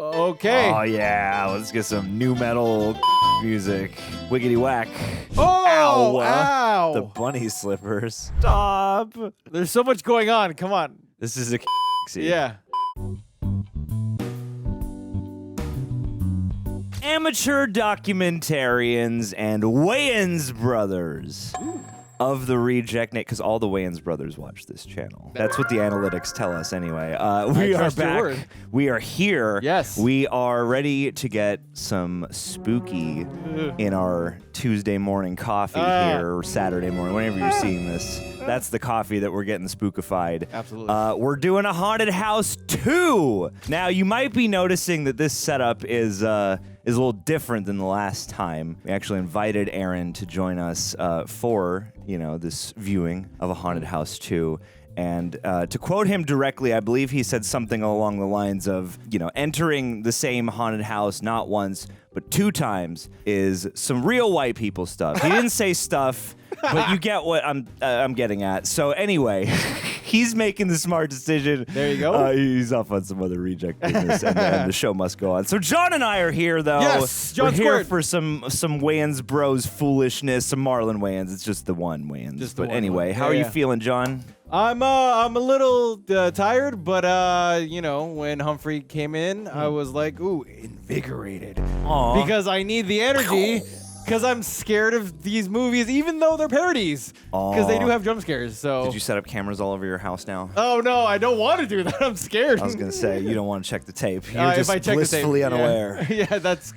Okay. Oh, yeah. Let's get some new metal music. Wiggity whack. Oh, Ow. ow. The bunny slippers. Stop. There's so much going on. Come on. This is a scene. Yeah. Amateur documentarians and Wayans brothers of the Reject Nation, because all the Wayans brothers watch this channel. That's what the analytics tell us anyway. We are trust your back. word. We are here. Yes. We are ready to get some spooky in our Tuesday morning coffee here, or Saturday morning, whenever you're seeing this. That's the coffee that we're getting spookified. Absolutely. We're doing a Haunted House 2. Now, you might be noticing that this setup is a little different than the last time. We actually invited Aaron to join us for, this viewing of a Haunted House 2. And to quote him directly, I believe he said something along the lines of, entering the same haunted house not once, but 2 times is some real white people stuff. He didn't say stuff, but you get what I'm getting at. So anyway, he's making the smart decision. There you go. He's off on some other reject business, and the show must go on. So John and I are here, though. Yes, John We're here squared. for some Wayans bros foolishness, some Marlon Wayans. It's just the one Wayans. Just the but one anyway, one. how Yeah, are you yeah. feeling, John? I'm a little tired, but when Humphrey came in, I was like, ooh, invigorated. Aw. Because I need the energy. Because I'm scared of these movies, even though they're parodies. Because they do have jump scares. So. Did you set up cameras all over your house now? Oh no, I don't want to do that. I'm scared. I was gonna say you don't want to check the tape. You're if just I check blissfully the tape, unaware. Yeah, that's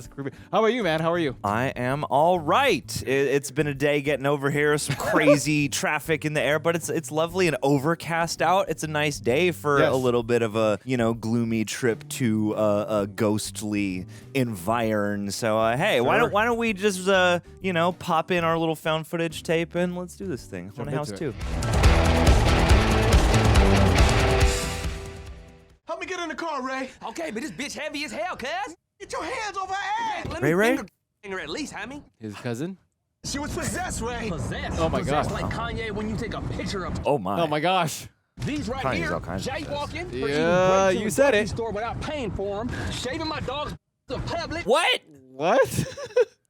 creepy. How about you, man? How are you? I am all right. It's been a day getting over here. Some crazy traffic in the air, but it's lovely and overcast out. It's a nice day for Yes. a little bit of a gloomy trip to a ghostly environ. So hey, why don't we just pop in our little found footage tape and let's do this thing. Haunted House into 2. Help me get in the car, Ray. Okay, but this bitch heavy as hell, cuz. Get your hands over her ass. Let Ray me Ray? finger at least, Jaime. His cousin? She was possessed, Ray. Possessed. Oh my Possessed God. like Kanye when you take a picture of Oh my. Oh my gosh. these right Kanye's here. all kinds of Jaywalking. Yeah, for eating grapes in you the said grocery it. store without paying for them. Shaving my dog's in public. What? What?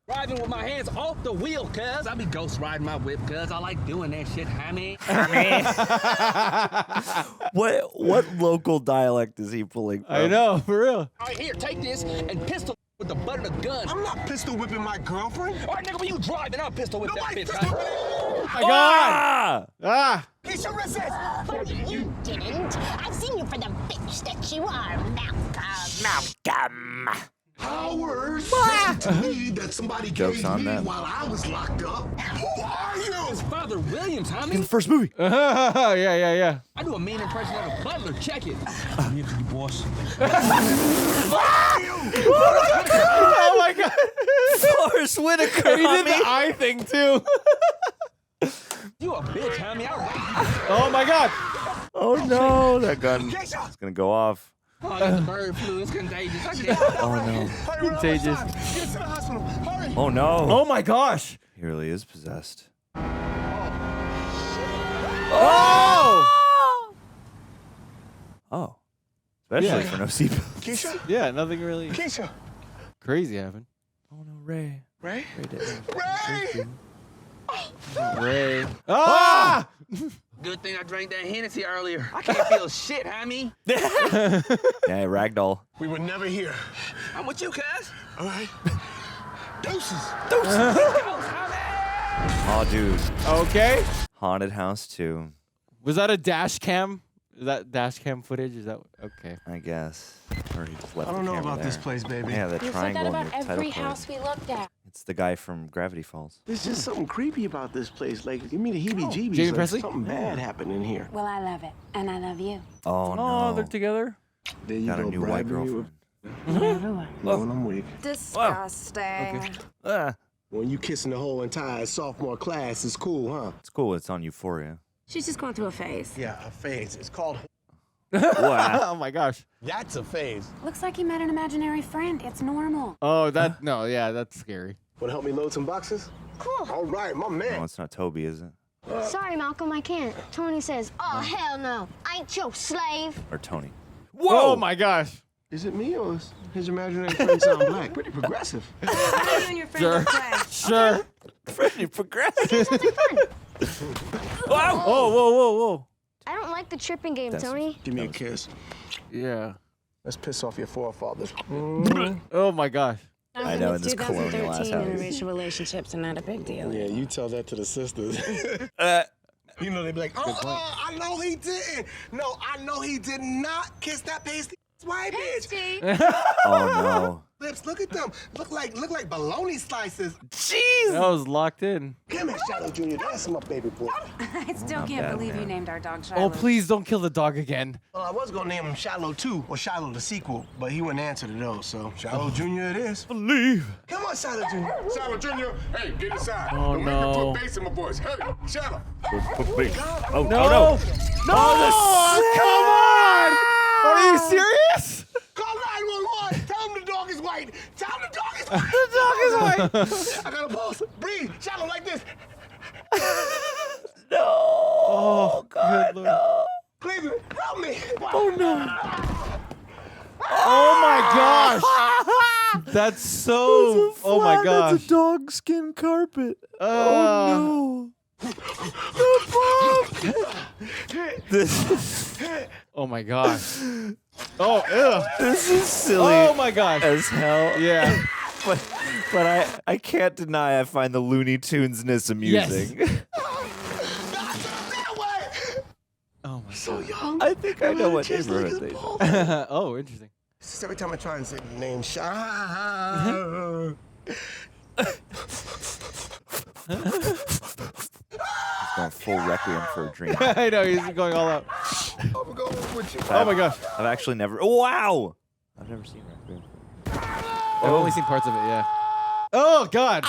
Driving with my hands off the wheel, cuz. I be ghost riding my whip, cuz. I like doing that shit, Jaime. What local dialect is he pulling from? I know, for real. All right, here, take this and pistol with the butt of the gun. I'm not pistol whipping my girlfriend. All right, nigga, when you driving, I'll pistol whip Nobody that bitch. pistol Jaime. Oh my God. Ah! Kisha, resist. You didn't. I've seen you for the bitch that you are, Malcolm. Malcolm. Howard said to me that somebody Joke's gave on me them. while I was locked up. Who are you? Father Williams, In Jaime. the first movie. Yeah. I do a mean impression of a butler. Check it. I'm here for you, boss. Oh my God. Forrest Whitaker. He did homie. the eye thing too. You a bitch, Jaime. All right. Oh my God. Oh no, that gun Kisha. is gonna go off. Oh, it's the bird flu. It's contagious. I can't. Oh no. Hurry, we're Contagious. outside. Get to the hospital. Hurry. Oh no. Oh my gosh. He really is possessed. Oh. Oh. Especially Yeah. for no seatbelt. Kisha. Yeah, nothing really Kisha. crazy happened. Oh no, Ray. Ray. Ray didn't. Ray. Ray. Ah! Good thing I drank that Hennessy earlier. I can't feel shit, Jaime. Yeah, ragdoll. We were never here. I'm with you, cuz. All right. Deuces. Oh, dude. Okay. Haunted House 2, Was that a dash cam? Is that dash cam footage? Is that okay? I guess. Or he just left I don't the know camera about this there. place, baby. Yeah, the You said triangle that in about your title every card. house we looked at. It's the guy from Gravity Falls. There's just something creepy about this place. Like, give me the heebie-jeebies. Jamie like Presley? Something bad happened in here. Well, I love it, and I love you. Oh, Oh, no. they're together. There you Got a go, new white bribing me girlfriend. with knowing I'm weak. Disgusting. Ah, When you kissing the whole entire sophomore class is cool, huh? it's cool. It's on Euphoria. She's just going through a phase. Yeah, a phase. It's called. Wow. Oh my gosh. That's a phase. Looks like you met an imaginary friend. It's normal. Oh, that no, yeah, that's scary. Want to help me load some boxes? Cool. All right, my No, man. it's not Toby, is it? Sorry, Malcolm, I can't. Tony says, oh, hell no. I ain't your slave. Or Tony. Oh my gosh. Is it me or is his imaginary friend sound black? Pretty progressive. You and your friend will play. Sure. Pretty progressive. Wow. Oh, whoa. I don't like the tripping game, Tony. Give me a kiss. Yeah. Let's piss off your forefathers. Oh my gosh. I know, in this colonial ass 2013 house. interracial relationships are not a big deal. Yeah, you tell that to the sisters. You know, they be like, I know he didn't. No, I know he did not kiss that pasty white bitch. Oh no. Lips, look at them. Look like bologna slices. Jeez. That was locked in. Come here, Shadow Jr. That's my baby boy. I still can't bad, believe you man. named our dog Shiloh. Oh, please don't kill the dog again. Well, I was gonna name him Shiloh 2 or Shiloh the sequel, but he wouldn't answer to those, so Shiloh Jr. it is. Believe. Come on, Shiloh Jr. Shiloh Jr., hey, get inside. Oh, Don't no. make me put bass in my voice. Hey, Shiloh. Oh No. no. No. Come on. Are you serious? Call 911. Tell him the dog is white. Tell him the dog is white. The dog is white. I got a pulse. Breathe. Shiloh like this. Oh, God, Lord. No. Cleveland, help me. Oh, no. Oh, my gosh. That's so... Oh, my gosh. That's a dog skin carpet. Oh, This Oh, my gosh. Oh, ew. this is silly Oh, my gosh. as hell. Yeah. But I can't deny I find the Looney Tunes-ness amusing. Oh, my So young. I think I know what Just like neighborhood his they balls. God. Oh, interesting. It's just every time I try and say the name Shiloh. He's going full Requiem for a Dream. I know, he's going all out. I'm going with you. Oh, my gosh. I've actually never... Wow! I've never seen Requiem. I've only seen parts of it, yeah. Oh, God.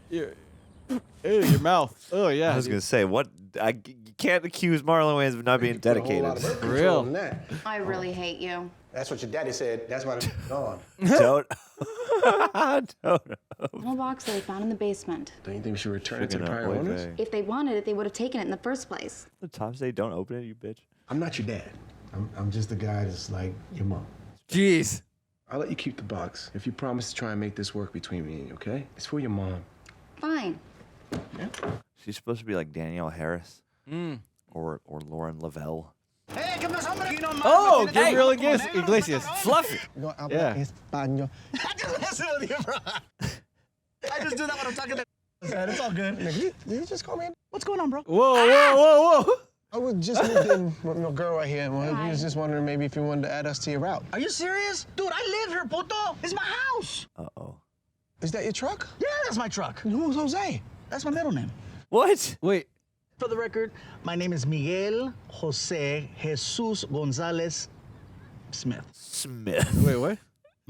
Your, ew, your mouth. Oh, yeah. I was dude. going to say, what... you can't accuse Marlon Wayans of not being dedicated. For real. I really hate you. That's what your daddy said. That's why it's gone. Don't... Don't... Little box they found in the basement. Don't you think we should return it to the Friggin' prior oy owners? vey. If they wanted it, they would have taken it in the first place. The top say don't open it, you bitch. I'm not your dad. I'm just the guy that's like your mom. Jeez. I'll let you keep the box if you promise to try and make this work between me and you, okay? It's for your mom. Fine. She's supposed to be like Danielle Harris. Or Lauren Lavelle. Oh, Gabriel Iglesias. Fluffy! No habla Yeah. español. I just do that when I'm talking to it's all good. Did you just call me in? What's going on, bro? Whoa. I was just moved in with my girl right here. Well, we was just wondering maybe if you wanted to add us to your route. Are you serious? Dude, I live here, puto. It's my house. Uh-oh. Is that your truck? Yeah, that's my truck. And who's Jose? That's my middle name. What? Wait. For the record, my name is Miguel Jose Jesus Gonzalez Smith. Smith. Wait, what?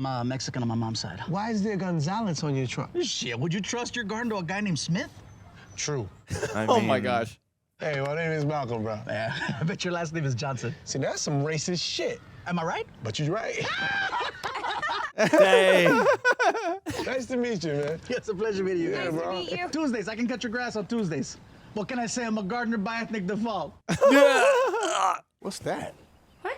I'm Mexican on my mom's side. Why is there Gonzalez on your truck? Shit, would you trust your garden to a guy named Smith? True. Oh, my gosh. Hey, my name is Malcolm, bro. Yeah, I bet your last name is Johnson. See, that's some racist shit. Am I right? But you're right. Dang. Nice to meet you, man. It's a pleasure meeting you. Yeah, bro. Meet you. Tuesdays, I can cut your grass on Tuesdays. What can I say? I'm a gardener by ethnic default. What's that? What?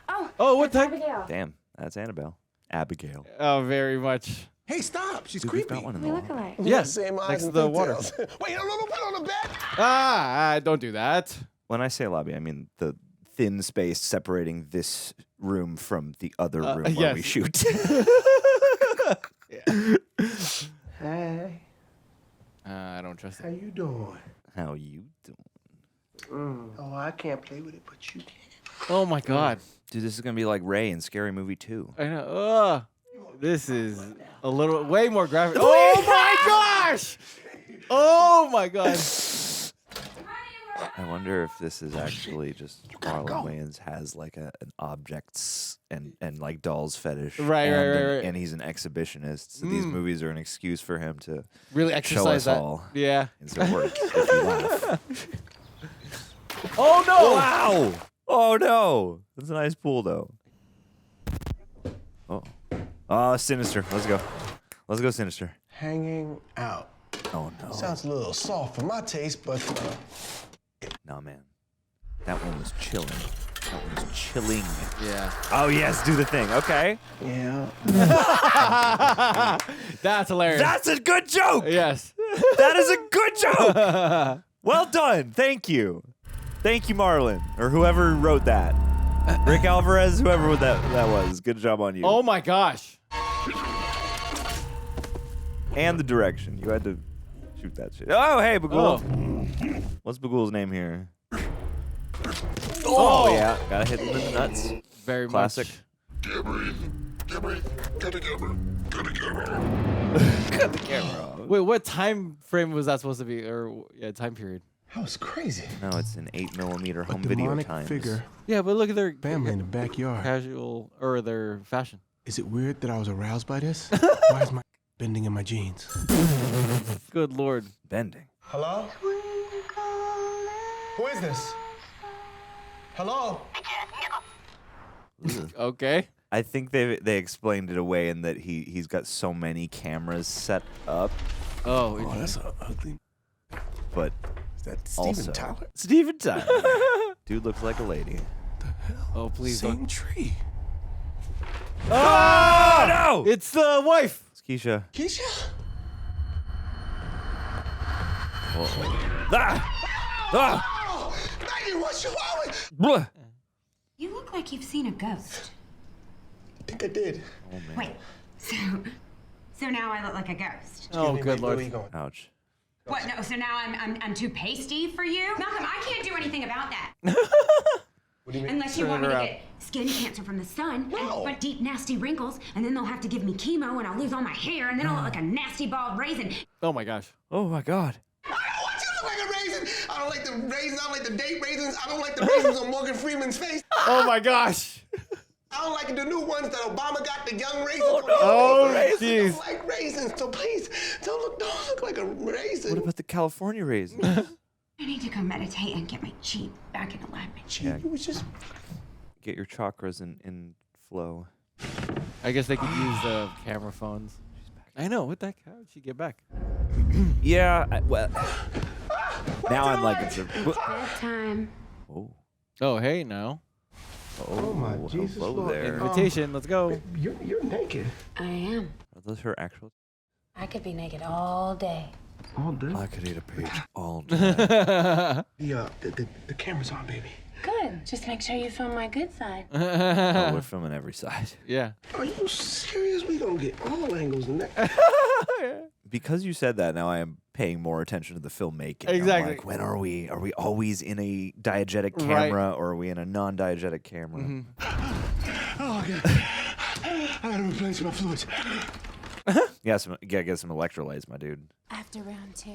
Oh. Oh, what the heck? Abigail. Damn, that's Annabelle. Abigail. Oh, very much. Hey, stop. She's Dude, we've creepy. got one in We the look wall. alike. Yeah, Same eyes next to and the water. pigtails. Wait, no, put on the bed. Don't do that. When I say lobby, I mean the thin space separating this room from the other room where yes. we shoot. Hey, I don't trust how it. you doing? How you doing? Oh, I can't play with it, but you can. Oh, my God. Dude, this is gonna be like Ray in Scary Movie 2. I know. This is a little, way more graphic. Oh, my gosh. Oh, my God. I wonder if this is actually just Marlon Wayans has like an objects and like dolls fetish. Right. And he's an exhibitionist. So these movies are an excuse for him to Really show exercise us that. all. Yeah. And so it works if you laugh. Oh, no. Wow! Oh no! That's a nice pool though. Oh, Sinister. Let's go. Let's go, Sinister. Hanging out. Oh no. Sounds a little soft for my taste, but Nah, man. That one was chilling. Something's chilling. Yeah. Oh yes, do the thing. Okay. Yeah. That's hilarious. That's a good joke. Yes. That is a good joke. Well done. Thank you. Thank you, Marlon, or whoever wrote that. Rick Alvarez, whoever that was. Good job on you. Oh my gosh. And the direction. You had to shoot that shit. Oh, hey, Bagul. Oh. What's Bagul's name here? Oh, yeah. Gotta hit him in the nuts. Very Classic. Gabriel, cut the camera. Cut the camera off. Wait, what time frame was that supposed to be? Or yeah, time period. That was crazy. No, it's an 8mm home A video demonic times. figure. Yeah, but look at their Family in the backyard. casual or their fashion. Is it weird that I was aroused by this? Why is my bending in my jeans? Good lord. Bending. Hello? Who is this? Hello? Okay. I think they explained it away in that he's got so many cameras set up, Oh, Oh, that's an ugly. but Is that also Steven Tyler? Steven Tyler. Dude looks like a lady. oh please Same don't. tree. Oh no! It's the wife. It's Kisha. Kisha? Ah! Ah! Oh, Maggie, what's wrong with? Blah. You look like you've seen a ghost. I think I did. Wait, so now I look like a ghost. Oh, good Where are lord. you going? Ouch. What? No. So now I'm too pasty for you, Malcolm. I can't do anything about that. What do you mean? Unless you Turn want it me to around. get skin cancer from the sun, No. and deep, nasty wrinkles, and then they'll have to give me chemo, and I'll lose all my hair, and then I'll look like a nasty bald raisin. Oh my gosh. Oh my god. I don't want you to look like a raisin. I don't like the raisins. I don't like the date raisins. I don't like the raisins on Morgan Freeman's face. Oh my gosh. I don't like the new ones that Obama got, the young raisins. Oh, I jeez. don't like raisins, so please don't look like a raisin. What about the California raisins? I need to go meditate and get my chi back in alignment. Yeah. You was just Get your chakras in flow. I guess they could use the camera phones. I know. What the heck? How did she get back? Yeah. Well. Now I'm like it's a. Bedtime. Oh. Oh, hey, now. Oh my Jesus hello Lord. there. Invitation. Let's go. you're naked. I am. Are those her actual? I could be naked all day. All day. I could eat a page all day. The camera's on, baby. Good. Just make sure you film my good side. Oh, we're filming every side. Yeah. Are you serious? We gonna get all angles next. Because you said that, now I am paying more attention to the filmmaking. I'm Exactly. like, when are we? Are we always in a diegetic camera, or are we in a non-diegetic camera? Oh, God. I gotta replace my fluids. Yeah, get some electrolytes, my dude. After round 2.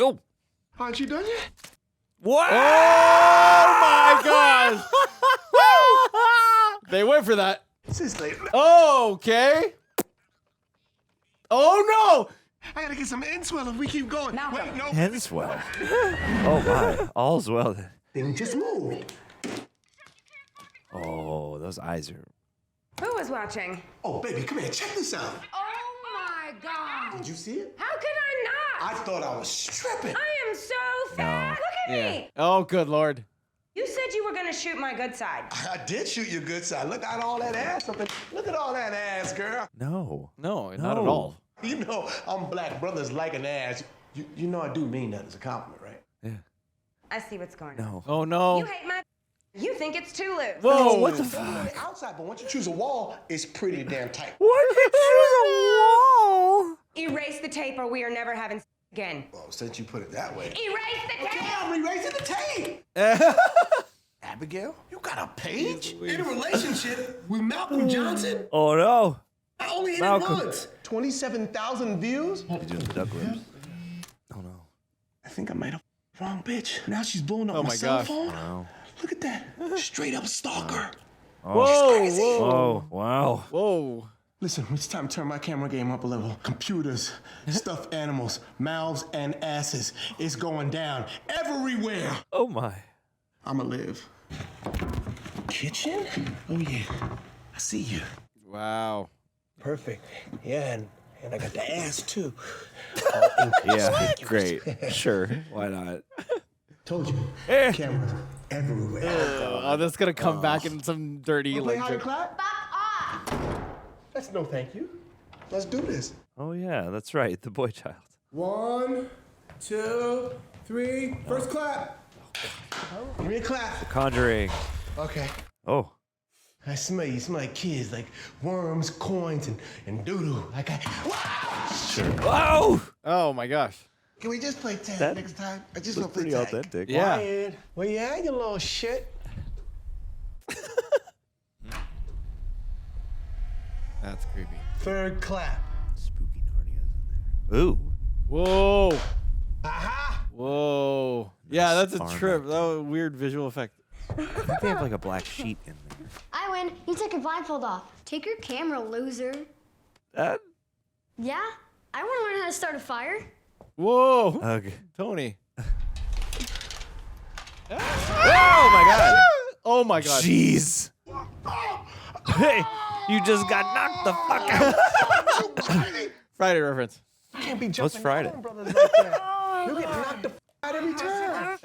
Oh, Aren't you done yet? what? Oh my gosh. They went for that. Since late. Okay. Oh I gotta get some inswell if we keep going. Malcolm. Wait, no. Ends well. Oh my, all's well then. Then just move. Oh, those eyes are. Who was watching? Oh, baby, come here. Check this out. Oh my God. Did you see it? How could I not? I thought I was stripping. I am so fat. Look at no. Yeah. me. Oh, good lord. You said you were gonna shoot my good side. I did shoot your good side. Look at all that ass up in. Look at all that ass, girl. No. No, not at No. all. You know, I'm black brothers like an ass. You know I do mean that as a compliment, right? Yeah. I see what's going on. No. Oh no. You hate my. You think it's too loose. Whoa. What the On fuck? the outside, but once you choose a wall, it's pretty damn tight. What did you wall? Erase the tape, or we are never having sex again. Well, since you put it that way. Erase the tape. Okay, I'm erasing the tape. Abigail, you got a page? In a relationship with Malcolm Johnson? Oh no. I only hit Malcolm. it once. 27,000 views? You're doing the duck lips. Oh no. I think I might have wrong bitch. Now she's blowing up Oh my my cell gosh. phone. Wow. Look at that. Straight up stalker. Whoa, crazy. whoa. Oh wow. Whoa. Listen, it's time to turn my camera game up a level. Computers, stuffed animals, mouths and asses. It's going down everywhere. Oh my. I'ma live. Kitchen? Oh yeah. I see you. Wow. Perfect. Yeah, and I got the ass too. Yeah. Great. Sure. Why not? Told you. Eh. Cameras everywhere. Oh, that's gonna come back in some dirty Play like. hide and clap? That's no thank you. Let's do this. Oh yeah, that's right. The boy child. 1, 2, 3. First clap. Give me a clap. Conjuring. Okay. Oh. I smell you. You smell like kids, like worms, coins, and doo-doo. Like Oh! Oh my gosh. Can we just play tag That next time? I just was want to play pretty tag. authentic. Yeah. Quiet. Well, yeah, you little shit. That's creepy. Third clap. Spooky Narnia's in there. Ooh. Whoa. Aha! Whoa. Yeah, that's a Farm trip. That was a weird visual effect. I think they have like a black sheet in there. I win. You take your blindfold off. Take your camera, loser. That? Yeah? I want to learn how to start a fire. Whoa. Okay. Tony. Oh my god. Oh my god. Jeez. Hey, you just got knocked the fuck out. Friday reference. You can't be jumping What's Friday? down, brothers, like that. You get knocked the out every time.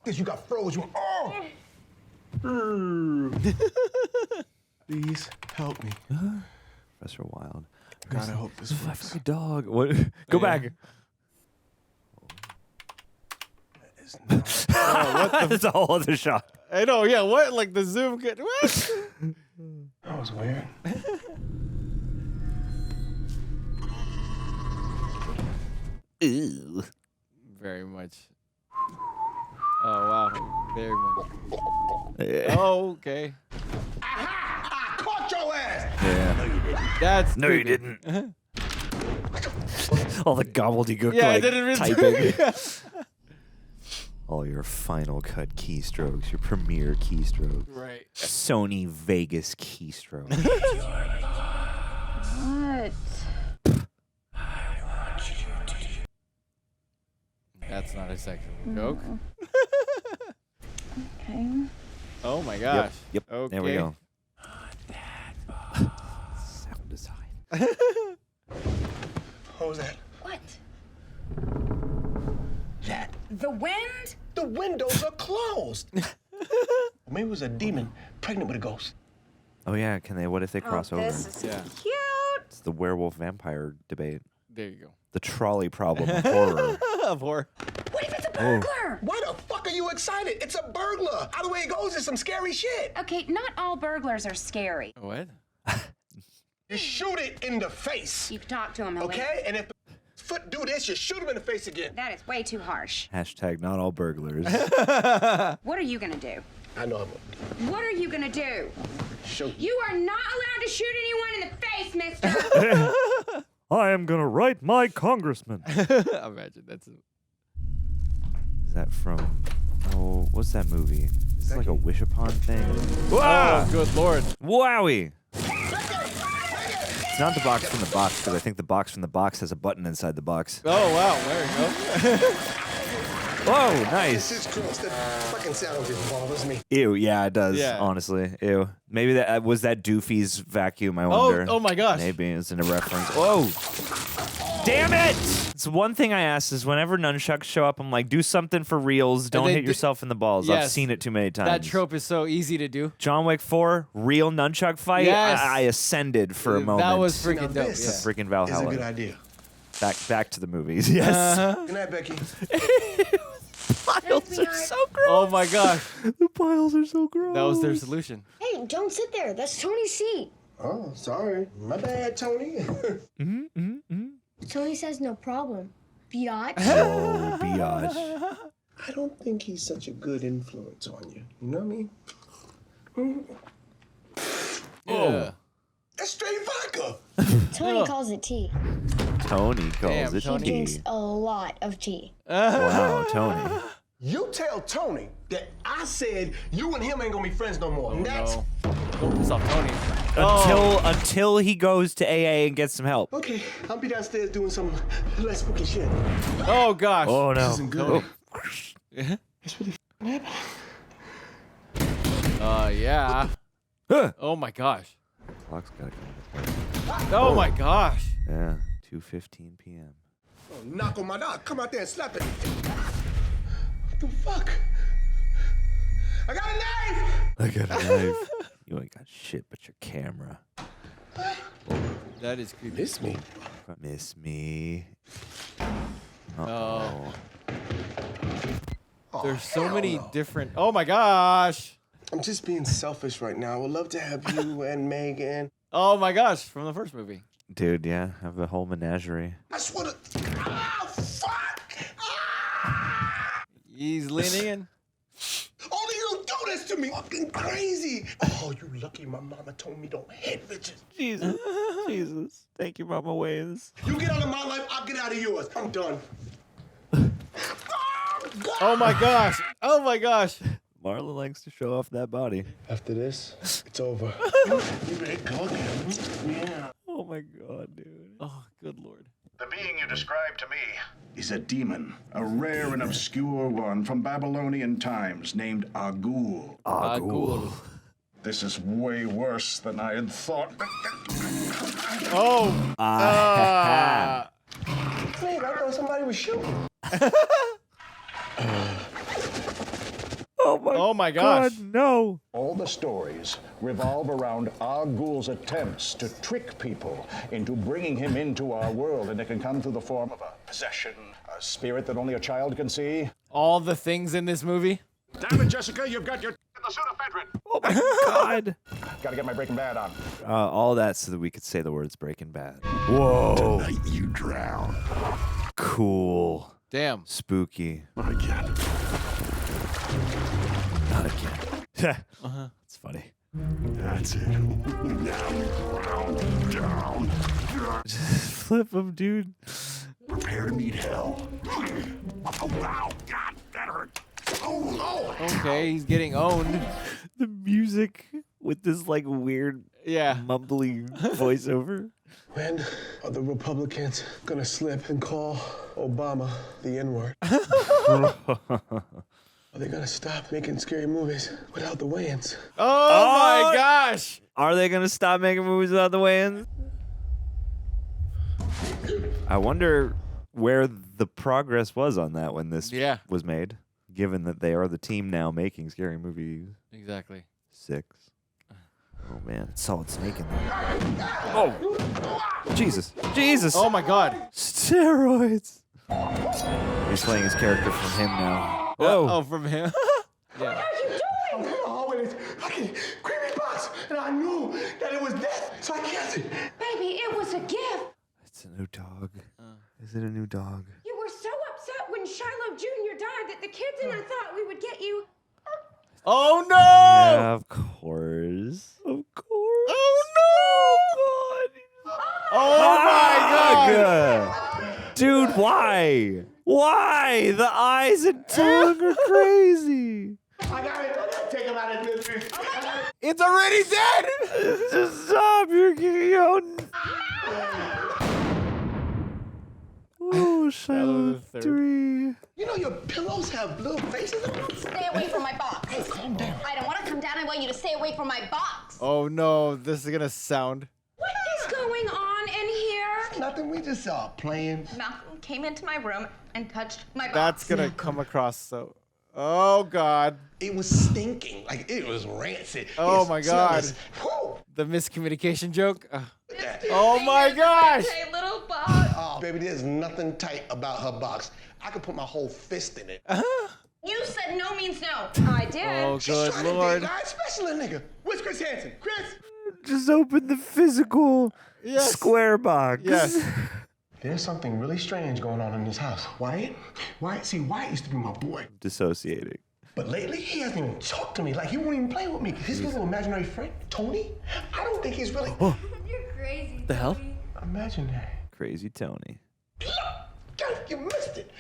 Because you got froze. You Please help me. Professor Wild. God, I hope this works. A dog. What? Go back. That's a whole other shot. I know, yeah, what? Like the zoom could what? That was weird. Ew. Very much. Oh wow. Very much. Yeah. Oh, okay. Aha! I caught your ass! Yeah. That's No, you creepy. didn't. All the gobbledygook Yeah, I like didn't really typing. All your Final Cut keystrokes, your Premiere keystrokes. Right. Sony Vegas keystroke. What? That's not a sexual joke. Okay. Oh my gosh. Yep. Okay. There we go. Sound design. What was that? What? That. The wind? The windows are closed. Maybe it was a demon pregnant with a ghost. Oh yeah, can they? What if they cross over? This is Yeah. cute. It's the werewolf vampire debate. There you go. The trolley problem of horror. Of horror. What if it's a burglar? Why the fuck are you excited? It's a burglar. How the way it goes is some scary shit. Okay, not all burglars are scary. What? You shoot it in the face. You can talk to him, Okay? And if the foot do this, you shoot him in the face again. That is way too harsh. Hashtag not all burglars. What are you gonna do? I know I'm What are you gonna do? shoot. You are not allowed to shoot anyone in the face, mister. I am gonna write my congressman. Imagine that's Is that from? Oh, what's that movie? Is it like a wish upon thing? Oh, good lord. Wowie! It's not the box from the box, because I think the box from the box has a button inside the box. Oh wow, there you go. Whoa, This nice. is gross. That fucking sound just bothers me. Ew, yeah, it does. Yeah. Honestly, ew. Maybe that was that Doofy's vacuum. I Oh, wonder. oh my gosh. Maybe it's in a reference. Whoa! Damn it! It's one thing I ask is whenever nunchucks show up, I'm like, do something for reals. Don't they hit did- yourself in the balls. I've Yes. seen it too many times. That trope is so easy to do. John Wick 4, real nunchuck fight. Yes. I asgended for a moment. That was freaking Now dope. this Yeah. freaking is a Valhalla. good idea. Back to the movies. Yes. Good night, Becky. Piles are so gross. Oh my gosh. The piles are so gross. That was their solution. Hey, don't sit there. That's Tony's seat. Oh, sorry. My bad, Tony. Tony says no problem. Biatch. Oh, biatch. I don't think he's such a good influence on you. You know what I mean? Yeah. That's straight vodka. Tony calls it tea. Tony calls Damn, it Tony. Drinks tea. a lot of tea. Wow, Tony. You tell Tony that I said you and him ain't gonna be friends no more. That's No. Don't piss off Tony. Until he goes to AA and gets some help. okay. I'll be downstairs doing some less spooky shit. Oh gosh. Oh no. Isn't good. Yeah. Huh. Oh my gosh. Clock's gotta come. Oh my gosh. Yeah, 2:15 p.m. Oh, knock on my dog. Come out there and slap it. What the fuck? I got a knife! I got a knife. You ain't got shit but your camera. That is creepy. Miss me. Miss me. Oh. There's so many different. Oh my gosh. I'm just being selfish right now. I would love to have you and Megan. Oh my gosh, from the first movie. Dude, yeah, have a whole menagerie. I just wanna. Ah, fuck! Ah! He's leaning in. Only you do this to me. Fucking crazy. Oh, you lucky my mama told me don't hit bitches. Jesus. Jesus. Thank you, Mama Wayans. You get out of my life, I'll get out of yours. I'm done. Oh my gosh. Oh my gosh. Marlon likes to show off that body. After this, it's over. You ready to go again? Yeah. Oh my god, dude. Oh, good lord. The being you described to me is a demon, a rare and obscure one from Babylonian times named Agul. Agul. This is way worse than I had thought. Oh. Wait, I thought somebody was shooting. Oh my gosh. God, no. All the stories revolve around Agul's attempts to trick people into bringing him into our world, and it can come through the form of a possession, a spirit that only a child can see. All the things in this movie. Damn it, Jessica, you've got your in the pseudoephedrine. Oh my god. Gotta get my Breaking Bad on. All that so that we could say the words Breaking Bad. Whoa. Tonight you drown. Cool. Damn. Spooky. Not again. Not again. It's funny. That's it. Now you drown down. Flip him, dude. Prepare to meet hell. Oh, wow. God, that hurt. Oh, no. Okay, he's getting owned. The music with this like weird, mumbly voiceover. When are the Republicans gonna slip and call Obama the N-word? Are they gonna stop making scary movies without the Wayans? Oh my gosh. Are they gonna stop making movies without the Wayans? I wonder where the progress was on that when this was made, given that they are the team now making Scary Movie Exactly. 6. Oh man, it's Solid Snake in there. Oh, Jesus, Jesus! Oh my god. Steroids. He's playing his character from him now. Whoa! Oh, from him. Yeah. I'm in the hallway with this fucking creepy box, and I knew that it was death, so I killed it. Baby, it was a gift. It's a new dog. Is it a new dog? You were so upset when Shiloh Jr. died that the kids and I thought we would get you. Oh no! Yeah, of course. Of course. Oh no! Oh my god! Dude, why? Why? The eyes and tongue are crazy. I got it. Take him out of this. It's already dead! Just stop. You're getting out. Oh, Shiloh 3. You know your pillows have little faces on them? Stay away from my box. Hey, calm down. I don't want to come down. I want you to stay away from my box. Oh no, this is gonna sound. What is going on in here? Nothing. We just playing. Malcolm came into my room and touched my box. That's gonna come across so. Oh god. It was stinking. Like it was rancid. Oh It's my god. smellless. Whew. The miscommunication joke. Oh my gosh. Hey, little box. Oh, baby, there's nothing tight about her box. I could put my whole fist in it. You said no means no. I did. Oh She's good trying to lord. date, guys, especially a nigga. Where's Chris Hansen? Chris! Just open the physical square box. Yes. There's something really strange going on in this house. Wyatt? See, Wyatt used to be my boy. Dissociating. But lately, he hasn't even talked to me. Like, he won't even play with me. His little imaginary friend, Tony, I don't think he's really... You're crazy. The hell? Imagine that. Crazy Tony. God, you missed it.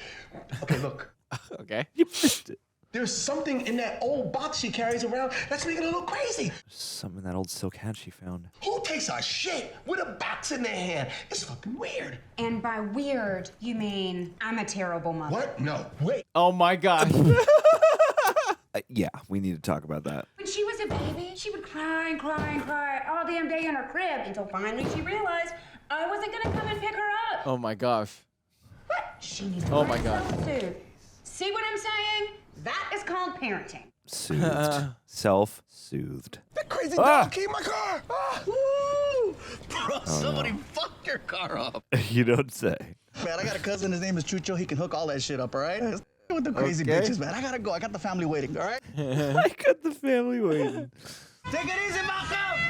Okay, look. Okay. You missed it. There's something in that old box she carries around that's making her look crazy. Something that old silk hat she found. Who takes a shit with a box in their hand? It's fucking weird. And by weird, you mean I'm a terrible mother. What? No, wait. Oh my gosh. Yeah, we need to talk about that. When she was a baby, she would cry and cry and cry all damn day in her crib until finally she realized I wasn't gonna come and pick her up. Oh my gosh. She needs Oh my god. food. See what I'm saying? That is called parenting. Soothed. Self-soothed. That crazy dog keyed my car. Woo! Bro, somebody fucked your car up. You don't say. Man, I got a cousin. His name is Chucho. He can hook all that shit up, all right? With the crazy bitches, man. I gotta go. I got the family waiting, all right? I got the family waiting. Take it easy, Malcolm!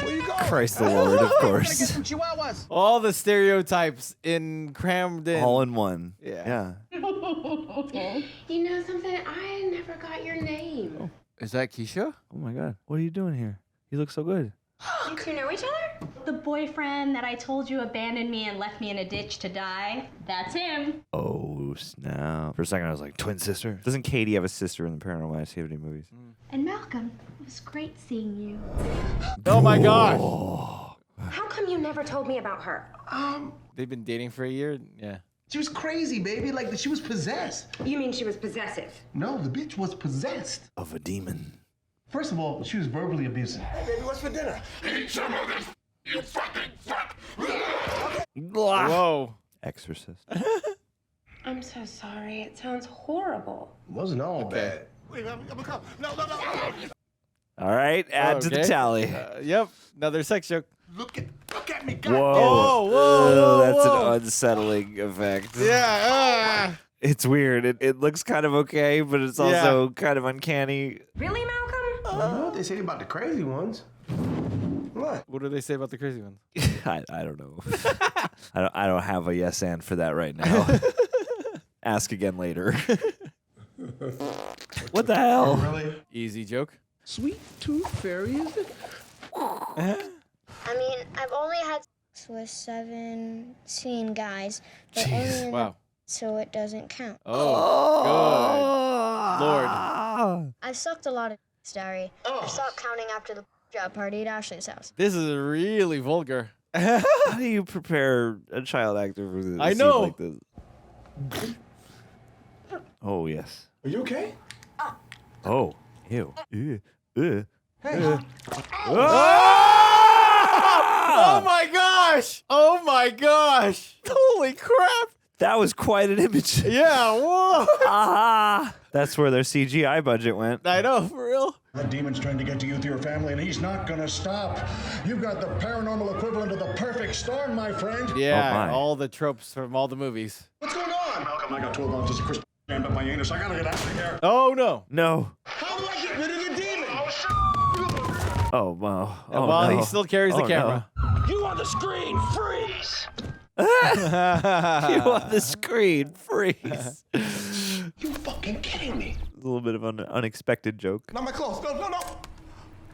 Where you going? Christ the Lord, of I gotta get course. some chihuahuas. All the stereotypes crammed in. All in one. Yeah. You know something? I never got your name. Is that Kisha? Oh my God. What are you doing here? You look so good. You two know each other? The boyfriend that I told you abandoned me and left me in a ditch to die. That's him. Oh, snap. For a second, I was like, twin sister? Doesn't Katie have a sister in the Paranormal Activity movies? And Malcolm, it was great seeing you. Oh my gosh. How come you never told me about her? They've been dating for a year? Yeah. She was crazy, baby. Like, she was possessed. You mean she was possessive? No, the bitch was possessed. Of a demon. First of all, she was verbally abusive. Hey, baby, what's for dinner? Eat some of this, you fucking fuck. Whoa. Exorcist. I'm so sorry. It sounds horrible. It wasn't all bad. Wait, I'm gonna come. No. All right, add to the Okay. tally. Yep. Another sex joke. Look at me. Whoa. whoa, That's whoa. an unsettling effect. Yeah. It's weird. It looks kind of okay, but it's also kind of uncanny. Really, Malcolm? You know what they say about the crazy ones? What? What do they say about the crazy ones? I don't know. I don't have a yes and for that right now. Ask again later. What the hell? Really? Easy joke. Sweet tooth fairy, is it? I mean, I've only had sex with 17 guys, but only in Wow. so it doesn't count. Oh, good Lord. I've sucked a lot of dicks, Daddy. I stopped counting after the job party at Ashley's house. This is really vulgar. How do you prepare a child actor for this? I scene know. Like this? Oh, yes. Are you okay? Oh, ew. Ew. Hey. Oh my gosh! Oh my gosh! Holy crap! That was quite an image. Yeah, whoa! Ah, that's where their CGI budget went. I know, for real. That demon's trying to get to you through your family, and he's not gonna stop. You've got the paranormal equivalent of the perfect storm, my friend. Yeah, my. all the tropes from all the movies. What's going on? Malcolm, I got 12 ounces of crystal jammed up my anus. I gotta get out of here. Oh no! No. How do I get rid of the demon? Oh, wow. Oh, Well, no. he still carries the Oh, camera. You on the screen, freeze! You on the screen, freeze. You fucking kidding me? A little bit of an unexpected joke. Not my clothes. No.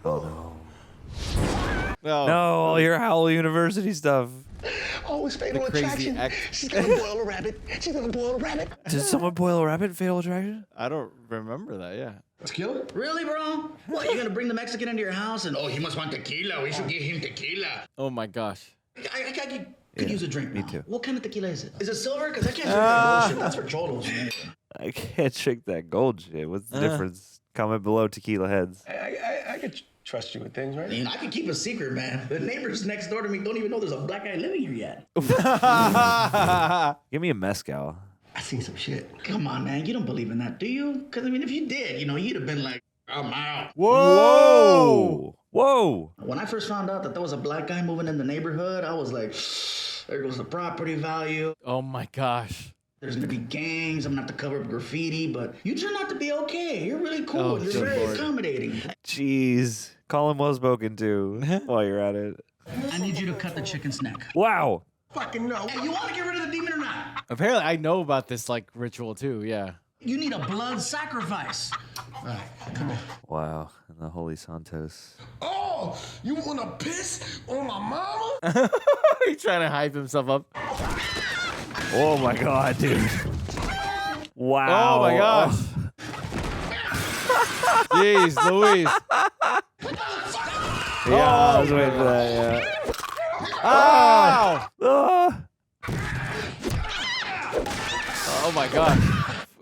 Oh, no. No. No, all your Howell University stuff. Always fatal The crazy attraction. act- She's gonna boil a rabbit. Did someone boil a rabbit? Fatal attraction? I don't remember that, yeah. Tequila? Really, bro? What, you gonna bring the Mexican into your house and, oh, he must want tequila. We should give him tequila. Oh my gosh. I could use a drink me now. too. What kind of tequila is it? Is it silver? Because I can't drink that bullshit. That's for cholos, man. I can't drink that gold shit. What's the difference? Comment below, tequila heads. I could trust you with things, right? I mean, I can keep a secret, man. The neighbors next door to me don't even know there's a black guy living here yet. Give me a mezcal. I seen some shit. Come on, man. You don't believe in that, do you? Because, I mean, if you did, you'd have been like, I'm out. Whoa! Whoa! When I first found out that there was a black guy moving in the neighborhood, I was like, there goes the property value. Oh my gosh. There's gonna be gangs. I'm gonna have to cover up graffiti, but you turn out to be okay. You're really cool. Oh, You're good very Lord. accommodating. Jeez. Call him well spoken to while you're at it. I need you to cut the chicken's neck. Wow. Fucking no. Hey, you want to get rid of the demon or not? Apparently, I know about this like ritual too. Yeah. You need a blood sacrifice. All right, come on. Wow. And the Holy Santos. Oh, you wanna piss on my mama? He's trying to hype himself up. Oh my god, dude. Wow. Oh my gosh. Jeez, Louise. Yeah, I was waiting for that, yeah. Ow! Ah. Oh my god.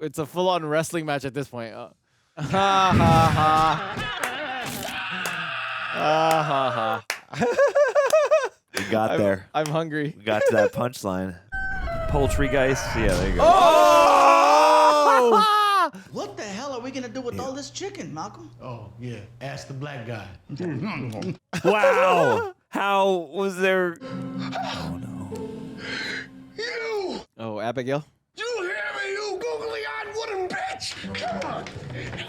It's a full-on wrestling match at this point. Ha ha ha. Ha ha. We got there. I'm hungry. We got to that punchline. Poultry guys. Yeah, there you go. Oh! What the hell are we gonna do with all this chicken, Malcolm? Oh, yeah. Ask the black guy. Wow. How was there? Oh no. You! Oh, Abigail. You hear me, you googly-eyed wooden bitch! Come on!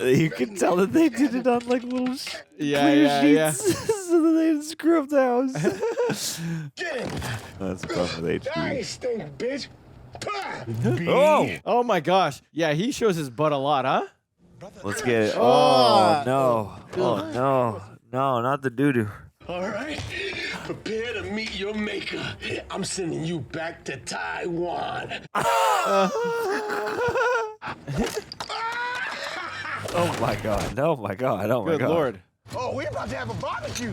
You can tell that they did it on like little Yeah, clear yeah, sheets so that they didn't screw up the house. Get him! That's tough with That HD. ain't stink, bitch! Pah! Oh, Oh my gosh. Yeah, he shows his butt a lot, huh? let's get it. Oh no. Oh no. No, not the doo-doo. All right, prepare to meet your maker. I'm sending you back to Taiwan. Oh my god. Oh my god. Oh my Good god. lord. Oh, we're about to have a barbecue.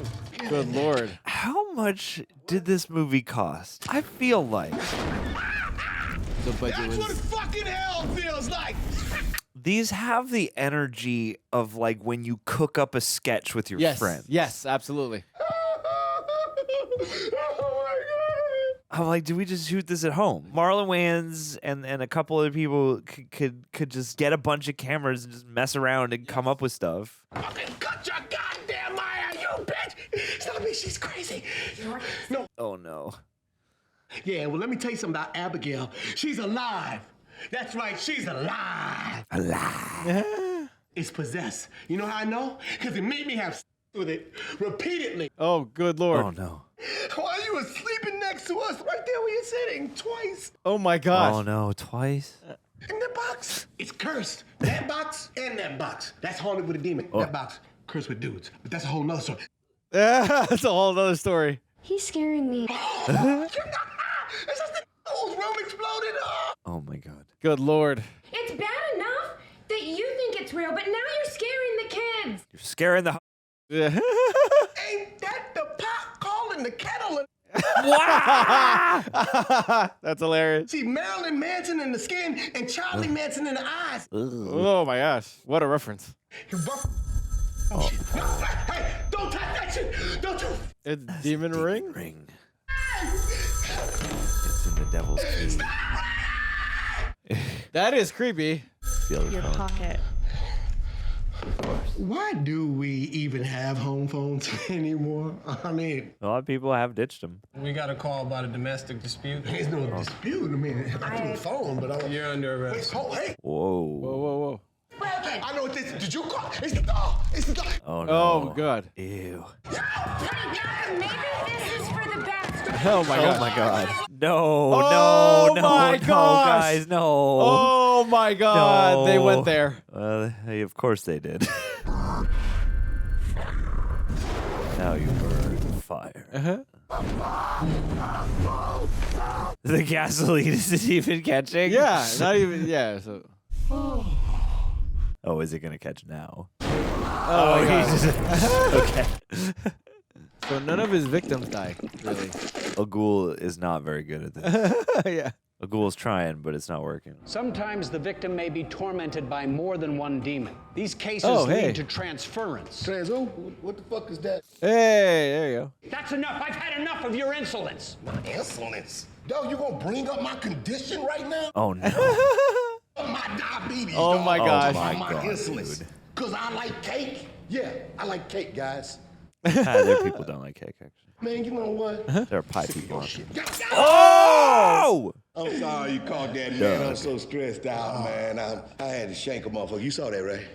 Good lord. How much did this movie cost? I feel like The budget That's what was. fucking hell feels like. these have the energy of like when you cook up a sketch with your Yes. friends. Yes, absolutely. Oh my I'm like, do we just shoot this at home? Marlon Wayans and a couple other people could just get a bunch of cameras and just mess around and come up with stuff. God. Fucking cut your goddamn eye out, you bitch! Stop me, she's crazy. No. Oh no. Yeah, well, let me tell you something about Abigail. She's alive. That's right, she's alive. Alive. It's possessed. You know how I know? Because it made me have with it repeatedly. Oh, good lord. Oh no. While you were sleeping next to us, right there where you're sitting, twice. Oh my gosh. Oh no, twice? In the box. It's cursed. That box and that box. That's haunted with a demon. That box, cursed with dudes. But that's a whole nother story. That's a whole other story. He's scaring me. It's just the whole room exploded. Oh my god. Good lord. It's bad enough that you think it's real, but now you're scaring the kids. You're scaring the Ain't that the pot calling the kettle? That's hilarious. See, Marilyn Manson in the skin and Charlie Manson in the eyes. Oh my gosh. What a reference. Oh, shit. No, hey, don't touch that shit. Don't you. It's Demon Ring? ring. It's in the devil's key. That is creepy. Feel your phone. Pocket. Why do we even have home phones anymore? I mean, A lot of people have ditched them. We got a call about a domestic dispute. there's no dispute. I mean, I threw the phone, but I. You're under arrest. Oh, hey. Whoa. Whoa, whoa, whoa. I know what this. Did you call? It's the dog. It's the dog. Oh no. Oh, God. Ew. Maybe this is for the best. Oh my Oh god. my god. No, Oh no, my no, gosh. guys, no. Oh my god. No. They went there. Of course they did. Now you burn fire. The gasoline isn't even catching? Yeah, not even. Yeah. So. Oh, is it going to catch now? Oh my god. Okay. So none of his victims died, really. A ghoul is not very good at this. Yeah. A ghoul's trying, but it's not working. Sometimes the victim may be tormented by more than one demon. These cases hey. lead to transference. Who? What the fuck is that? Hey, there you go. That's enough. I've had enough of your insolence. My insolence. Dog, you gonna bring up my condition right now? Oh, no. My diabetes. Oh dog. my gosh. my My God, insolence. dude. Cause I like cake. Yeah, I like cake, guys. There are people don't like cake, actually. Man, you know what? There are pie people. out there. Oh! I'm sorry you caught that, man. I'm so stressed out, man. I had to shank a motherfucker. You saw that, right?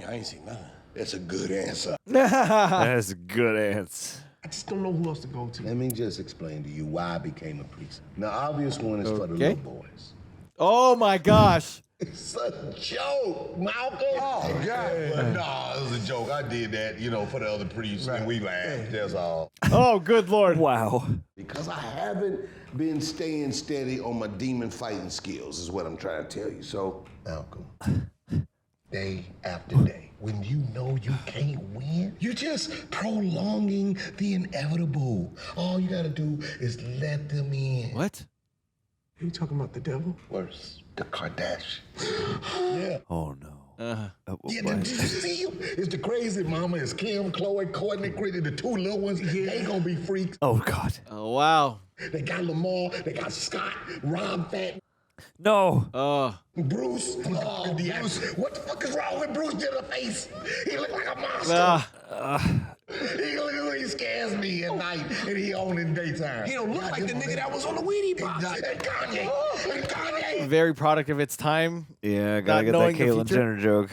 I ain't seen nothing. That's a good answer. That's a good answer. I just don't know who else to go to. Let me just explain to you why I became a priest. The obvious one is for the Okay. little boys. Oh my gosh. It's a joke, Malcolm. Oh, God. Nah, it was a joke. I did that, for the other priests, and we laughed. That's all. Oh, good lord. Wow. Because I haven't been staying steady on my demon fighting skills, is what I'm trying to tell you. So, Malcolm, day after day, when you know you can't win, you're just prolonging the inevitable. All you gotta do is let them in. What? Are you talking about the devil? Worse, the Kardashians. Yeah. Oh, no. Yeah, what? did you see him? It's the crazy mama. It's Kim, Chloe, Courtney, Gritty, the two little ones. They gonna be freaks. Oh, God. Oh, wow. They got Lamar, they got Scott, Rob Fat. No. Bruce. Oh, Bruce. What the fuck is wrong with Bruce to the face? He look like a monster. He scares me at night, and he on in daytime. He don't look like the nigga that was on the Wheatie box. And Kanye. Very product of its time. Yeah, gotta get that Caitlyn Jenner joke.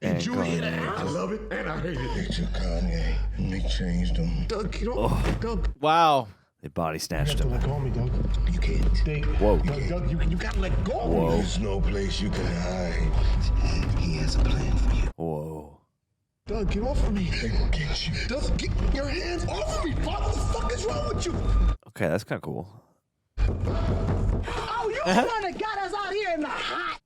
Did you hear that? I love it, and I hate it. They took Kanye, and they changed him. Doug, you don't. Doug. Wow. They body snatched him. Let go of me, Doug. You can't. Whoa. Doug, you gotta let go of me. Whoa. There's no place you can hide. He has a plan for you. Whoa. Doug, get off of me. They gonna get you. Doug, get your hands off of me. What the fuck is wrong with you? Okay, that's kind of cool. Oh, you the one that got us out here in the hot.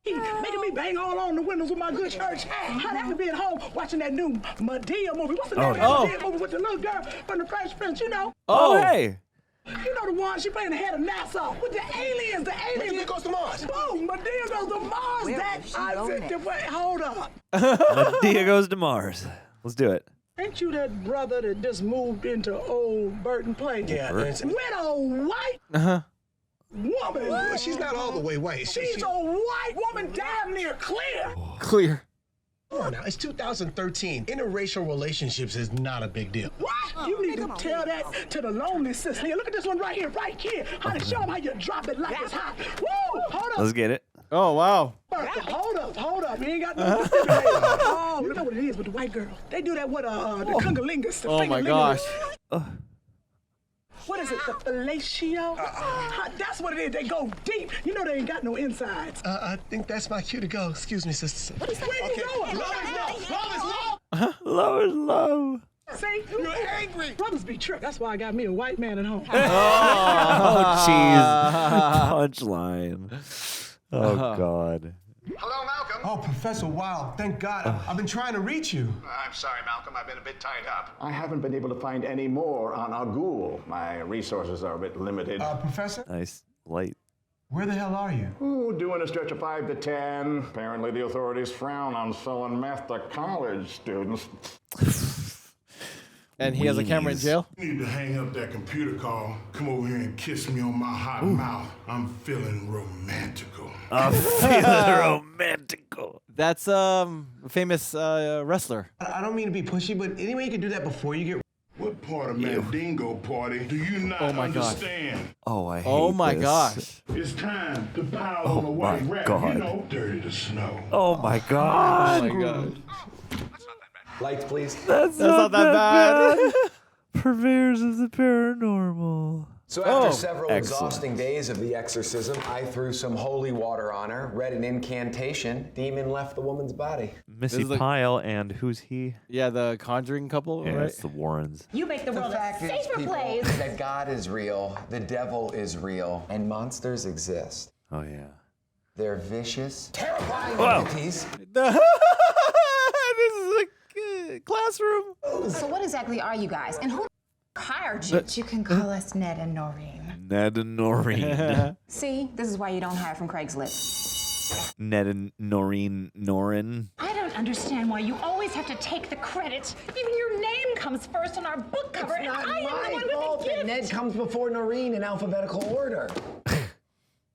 Making me bang all on the windows with my good church. I'd have to be at home watching that new Madea movie. What's the name of that Madea movie with the little girl from the Fresh Prince, you know? Oh, hey. You know the one, she playing the head of NASA with the aliens, Madea goes to Mars. Boom, Madea goes to Mars. Hold up. Madea goes to Mars. Let's do it. Ain't you that brother that just moved into old Burton Place? Yeah. With a white woman. Well, she's not all the way white. She's a white woman, damn near clear. Clear. Come on now, it's 2013. Interracial relationships is not a big deal. What? You need to tell that to the lonely sister. Here, look at this one right here. Honey, show them how you drop it like it's hot. Woo! Hold up. Let's get it. Oh, wow. Hold up. You ain't got no Oh, you know what it is with the white girl. They do that with the cunnilingus, the Oh, my gosh. What is it, the fellatio? That's what it is. They go deep. You know they ain't got no insides. I think that's my cue to go. Excuse me, sister. Where you going? Low is low. See? You're angry. Brothers be tricked. That's why I got me a white man at home. Oh, jeez. Punchline. Oh, God. Hello, Malcolm. Oh, Professor Wild, thank God. I've been trying to reach you. I'm sorry, Malcolm. I've been a bit tied up. I haven't been able to find any more on our ghoul. My resources are a bit limited. Professor? Nice light. Where the hell are you? Ooh, doing a stretch of 5 to 10. Apparently the authorities frown on selling meth to college students. And he has a camera in jail? You need to hang up that computer call. Come over here and kiss me on my hot mouth. I'm feeling romantical. I'm feeling romantical. That's a famous wrestler. I don't mean to be pushy, but anyway, you can do that before you get... What part of Mandingo party do you not understand? Oh, I hate Oh, my this. gosh. It's time to pile on a white rat. God. You know, dirty to snow. Oh, my God. Oh, my God. Lights, please. That's not that bad. Purveyors of the paranormal. So after several excellent. exhausting days of the exorcism, I threw some holy water on her, read an incantation, demon left the woman's body. Missy Pyle and who's he? Yeah, the Conjuring couple, Yeah, right? it's the Warrens. You make the world a safer place. That God is real, the devil is real, and monsters exist. Oh, yeah. They're vicious, terrifying entities. This is a classroom. So what exactly are you guys? And who hired you? You can call us Ned and Noreen. Ned and Noreen. See, this is why you don't hire from Craigslist. Ned and Noreen. I don't understand why you always have to take the credit. Even your name comes first on our book cover, and I am the one with the gift. Ned comes before Noreen in alphabetical order.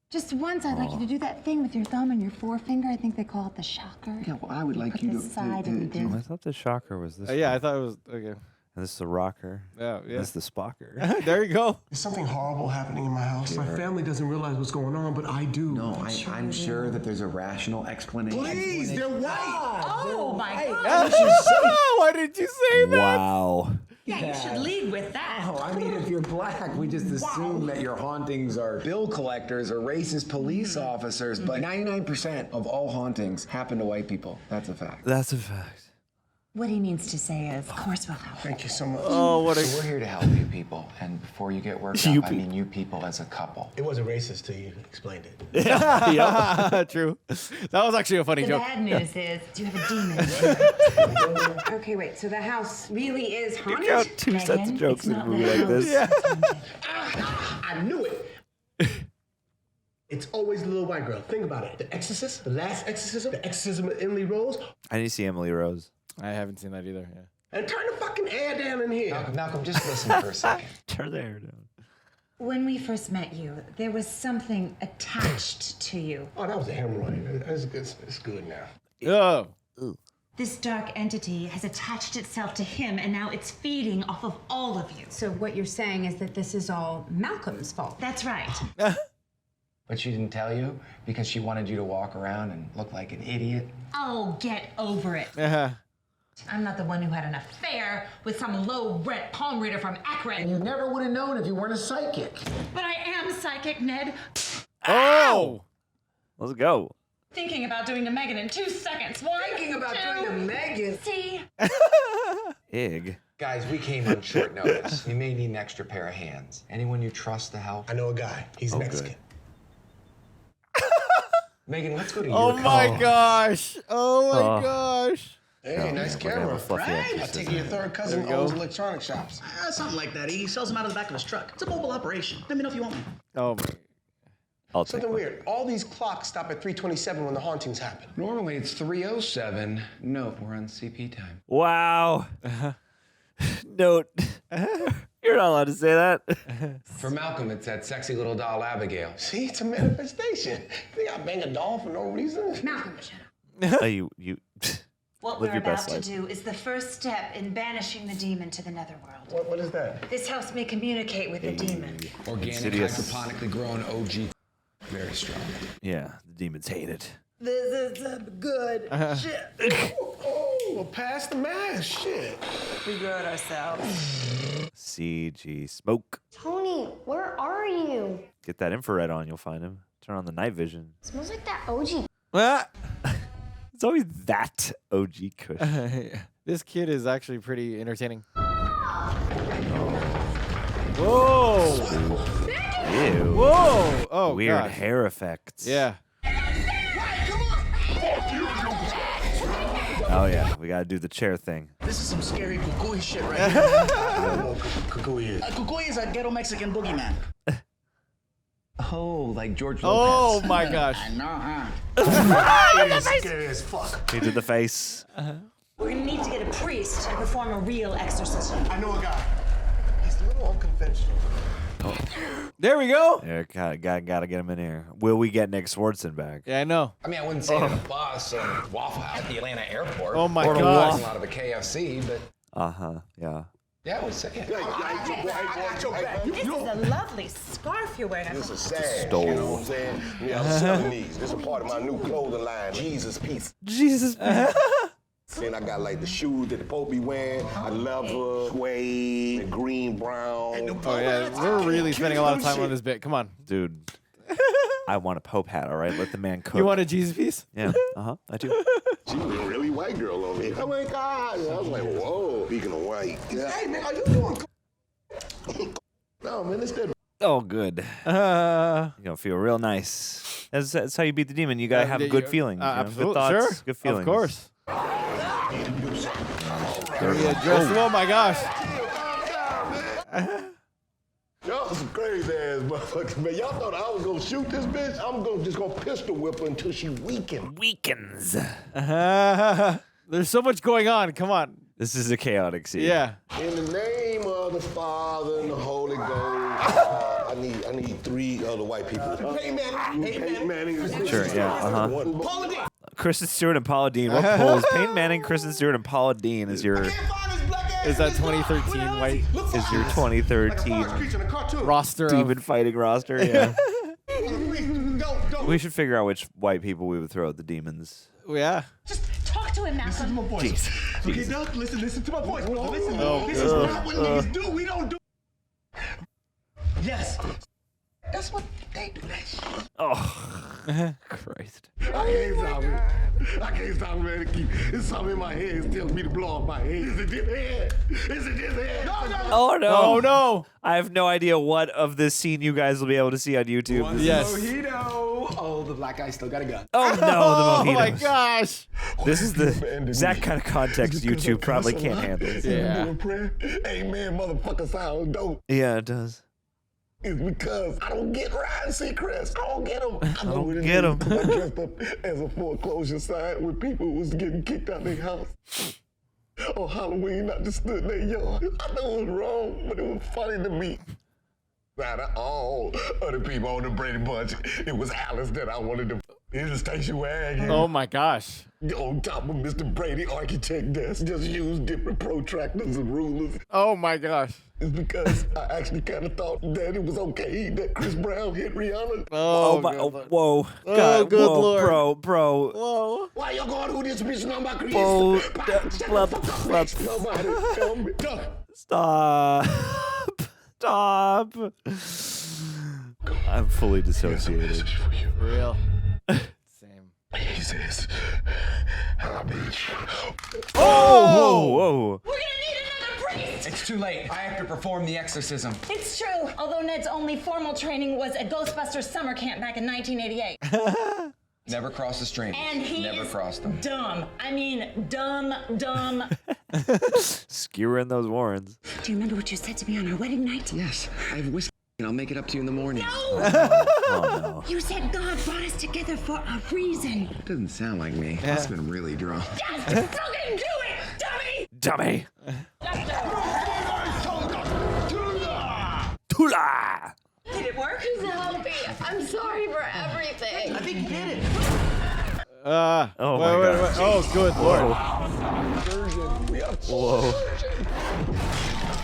Just once, I'd like you to do that thing with your thumb and your forefinger. I think they call it the shocker. Yeah, well, I would like Put you this to... side and this. I thought the shocker was this. Yeah, I thought it was, okay. And this is the rocker. Yeah. This is the spocker. There you go. Is something horrible happening in my house? My family doesn't realize what's going on, but I do. No, I'm sure that there's a rational explanation. Please, they're white. Oh, my God. Why did you say that? Wow. Yeah, you should lead with that. Oh, I mean, if you're black, we just assume that your hauntings are bill collectors or racist police officers, but 99% of all hauntings happen to white people. That's a fact. That's a fact. What he means to say is, of course we'll help. Thank you so much. Oh, what a... So we're here to help you people, and before you get worked up, I mean you people as a couple. It wasn't racist till you explained it. Yeah, true. That was actually a funny The joke. bad news is, you have a demon. Okay, wait, so the house really is haunted? Pick out 2 sets of Megan, jokes it's in a not movie the like this. Yeah. I knew it. It's always the little white girl. Think about it. The Exorcist, the last exorcism, the exorcism of Emily Rose. I need to see Emily Rose. I haven't seen that either. Yeah. And turn the fucking air down in here. Malcolm, just listen for a second. Turn the air down. When we first met you, there was something attached to you. Oh, that was a hemorrhoid. It's good now. Oh. This dark entity has attached itself to him, and now it's feeding off of all of you. So what you're saying is that this is all Malcolm's fault. That's right. But she didn't tell you because she wanted you to walk around and look like an idiot? Oh, get over it. I'm not the one who had an affair with some low-rent palm reader from Akron. You never would have known if you weren't a psychic. But I am psychic, Ned. Oh! Let's go. Thinking about doing to Megan in 2 seconds. One, Thinking about two, doing to Megan? See? Ig. Guys, we came on short notice. You may need an extra pair of hands. Anyone you trust to help? I know a guy. He's Mexican. Megan, let's go to Oh your my car. gosh. Oh my gosh. Hey, nice camera. Right? I take your third cousin owns electronic shops. Something like that. He sells them out of the back of his truck. It's a mobile operation. Let me know if you want one. Oh my. I'll take Something weird. All these clocks stop at 3:27 when the hauntings happen. Normally it's 3:07. No, we're on CP time. Wow. Note. You're not allowed to say that. For Malcolm, it's that sexy little doll Abigail. See, it's a manifestation. Think I bang a doll for no reason? Malcolm, shut up. You What live we're your about best to life. do is the first step in banishing the demon to the netherworld. What is that? This helps me communicate with the demon. Organic, Insidious. hydroponically grown OG. Very strong. Yeah, the demons hate it. This is some good shit. Oh, well, pass the mask. Shit. We good ourselves. CG smoke. Tony, where are you? Get that infrared on, you'll find him. Turn on the night vision. Smells like that OG. Ah. It's always that OG kush. This kid is actually pretty entertaining. Whoa. Ew. Whoa. Oh, Weird gosh. hair effects. Yeah. Oh yeah, we gotta do the chair thing. This is some scary cucuy shit right here. Cucuy is a ghetto Mexican boogeyman. Oh, like George Oh Lopez. my gosh. I know, huh? He's scary as fuck. He did the face. We're gonna need to get a priest to perform a real exorcism. I know a guy. He's a little unconventional. There we go. Yeah, gotta get him in here. Will we get Nick Swartzen back? Yeah, I know. I mean, I wouldn't say at a bus or Waffle House at the Atlanta airport. Oh my or gosh. a lot of a KFC, but Yeah. yeah, we'll say it. This is a lovely scarf you're wearing. This is sad. Stole. You know what I'm saying? Yeah, I'm selling these. This is part of my new clothing line, Jesus Piece. Jesus. And I got like the shoes that the Pope be wearing. I love suede, green, brown. Oh yeah, we're really spending a lot of time on this bit. Come on. Dude. I want a Pope hat, all right? Let the man cook. You want a Jesus piece? Yeah. I do. She was a really white girl over here. Oh my God. I was like, whoa. Speaking of white. Yeah. Hey, man, are you doing No, man, it's that. Oh, good. You're gonna feel real nice. That's how you beat the demon. You gotta have good feelings. You know? Absolutely. Good thoughts, Sure. good feelings. Of course. Oh my gosh. Y'all some crazy ass motherfuckers, man. Y'all thought I was gonna shoot this bitch? I'm just gonna pistol whip her until she weakens. There's so much going on. Come on. This is a chaotic scene. Yeah. In the name of the Father and the Holy Ghost, I need 3 other white people. Peyton Manning. Sure, yeah, Kristen Stewart and Paula Dean. What polls? Peyton Manning, Kristen Stewart, and Paula Dean is your... Is that 2013 white? Is your 2013 roster demon fighting roster? Yeah. We should figure out which white people we would throw at the demons. Yeah. Just talk to him, Listen to Malcolm. my voice. Jeez. Okay, Doug, listen to my voice. Listen, Oh, this is not what niggas do. We don't do. Yes. That's what they do. That shit. Oh, Christ. I can't stop, man. It's something in my head. It's telling me to blow off my head. Is it this head? Is it this head? No. Oh, no. Oh, no. I have no idea what of this scene you guys will be able to see on YouTube. Yes. Mojito. Oh, the black guy still got a gun. Oh, no, the Oh mojitos. my gosh. This is the exact kind of context YouTube probably can't handle. Yeah. Amen, motherfucker sounds dope. Yeah, it does. It's because I don't get Ryan Seacrest. I don't get him. I don't get him. I dressed up as a foreclosure sign when people was getting kicked out of their house. On Halloween, I just stood in their yard. I know it was wrong, but it was funny to me. Out of all of the people on the Brady Bunch, it was Alice that I wanted to. Here's the station wagon. Oh my gosh. On top of Mr. Brady architect desk, just use different protractors and rulers. Oh my gosh. It's because I actually kind of thought that it was okay that Chris Brown hit Rihanna. Oh my! Oh, whoa! Oh, God, good whoa, Lord. bro. Whoa. Why y'all going who this bitch know my creation? Whoa. Nobody tell me. Stop! I'm fully dissociated. For real. Same. He says, "Hi, bitch." Whoa! We're gonna need another priest! It's too late. I have to perform the exorcism. It's true. Although Ned's only formal training was at Ghostbusters summer camp back in 1988. Never cross the stream. And he Never is cross them. dumb. I mean, dumb. Skewering those Warrens. Do you remember what you said to me on our wedding night? Yes, I have whiskey and I'll make it up to you in the morning. No! Oh no. You said God brought us together for a reason. Doesn't sound like me. I've been really drunk. Yes! Fucking do it, dummy! Tula! Did it work? Help me. I'm sorry for everything. I think you did it. Oh my wait. God. Oh, good Lord. Whoa.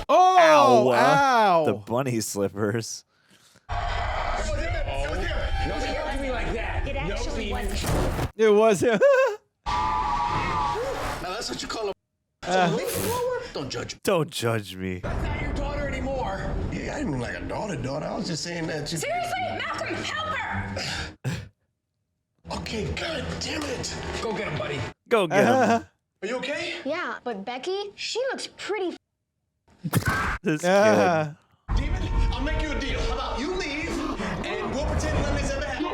Oh, ow. The bunny slippers. It actually wasn't. It was him. Now that's what you call a. Don't judge me. Don't judge me. That's not your daughter anymore. Yeah, I didn't mean like a daughter. I was just saying that you. Seriously? Malcolm, help her! Okay, god damn it. Go get him, buddy. Go get him. Are you okay? Yeah, but Becky, she looks pretty. This kid. Demon, I'll make you a deal. How about you leave and we'll pretend none of this ever happened.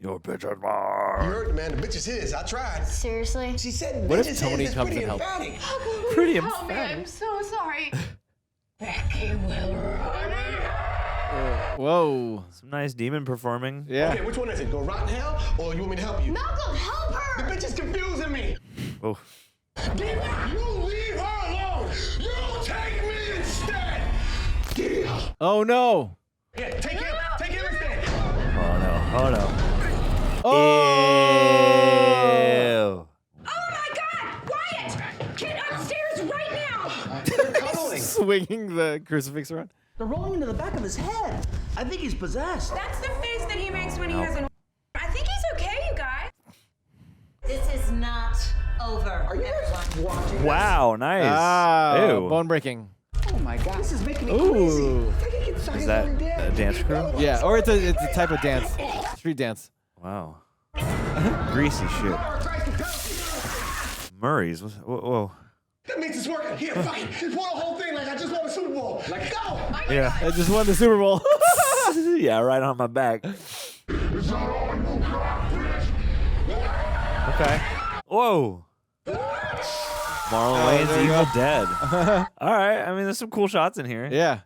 Your bitch is You mine. heard the man. The bitch is his. I tried. Seriously? She said What bitch if is Tony his. It's comes pretty and helps? emphatic. Pretty Help me, emphatic. I'm so sorry. Becky will run. Whoa. Some nice demon performing. Yeah. Okay, which one is it? Go rotten hell or you want me to help you? Malcolm, help her! The bitch is confusing me. Oh. Demon, you leave her alone. You take me instead. Yeah. Oh no. Yeah, take him. Take him instead. Oh no. Oh no. Oh. Ew. Oh my God! Wyatt! Get upstairs right now! They're cuddling. Swinging the crucifix around. They're rolling into the back of his head. I think he's possessed. That's the face that he makes when he has an. I think he's okay, you guys. This is not over. Are you guys watching? Wow. Nice. Ah. Ew. Bone breaking. Oh my God, this is making me crazy. Ooh. I think it's Is that a dance crew? Yeah, or it's a type of dance. Street dance. Wow. Greasy shit. Murray's. Whoa. That means it's working. Here, fuck it. Just won the whole thing like I just won the Super Bowl. Like, go! Yeah. I just won the Super Bowl. Yeah, right on my back. Okay. Whoa. Marlon Wayans there you Evil go. Dead. All right. I mean, there's some cool shots in here. Yeah.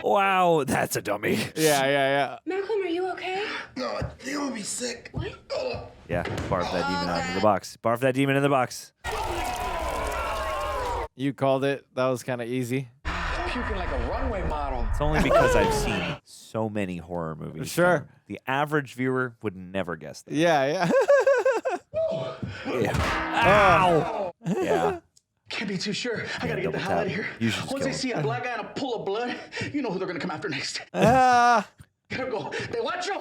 Wow, that's a dummy. Yeah. Malcolm, are you okay? No, you're gonna be sick. What? Yeah, barf that demon out into the box. Barf that demon in the box. You called it. That was kind of easy. Puking like a runway model. It's only because I've seen so many horror movies. Sure. The average viewer would never guess that. Yeah. Ow! Yeah. Can't be too sure. I gotta get double the hell out of tap. here. You should just Once kill they him. see a black guy in a pool of blood, you know who they're gonna come after next. Ah. Gotta go. They watch you.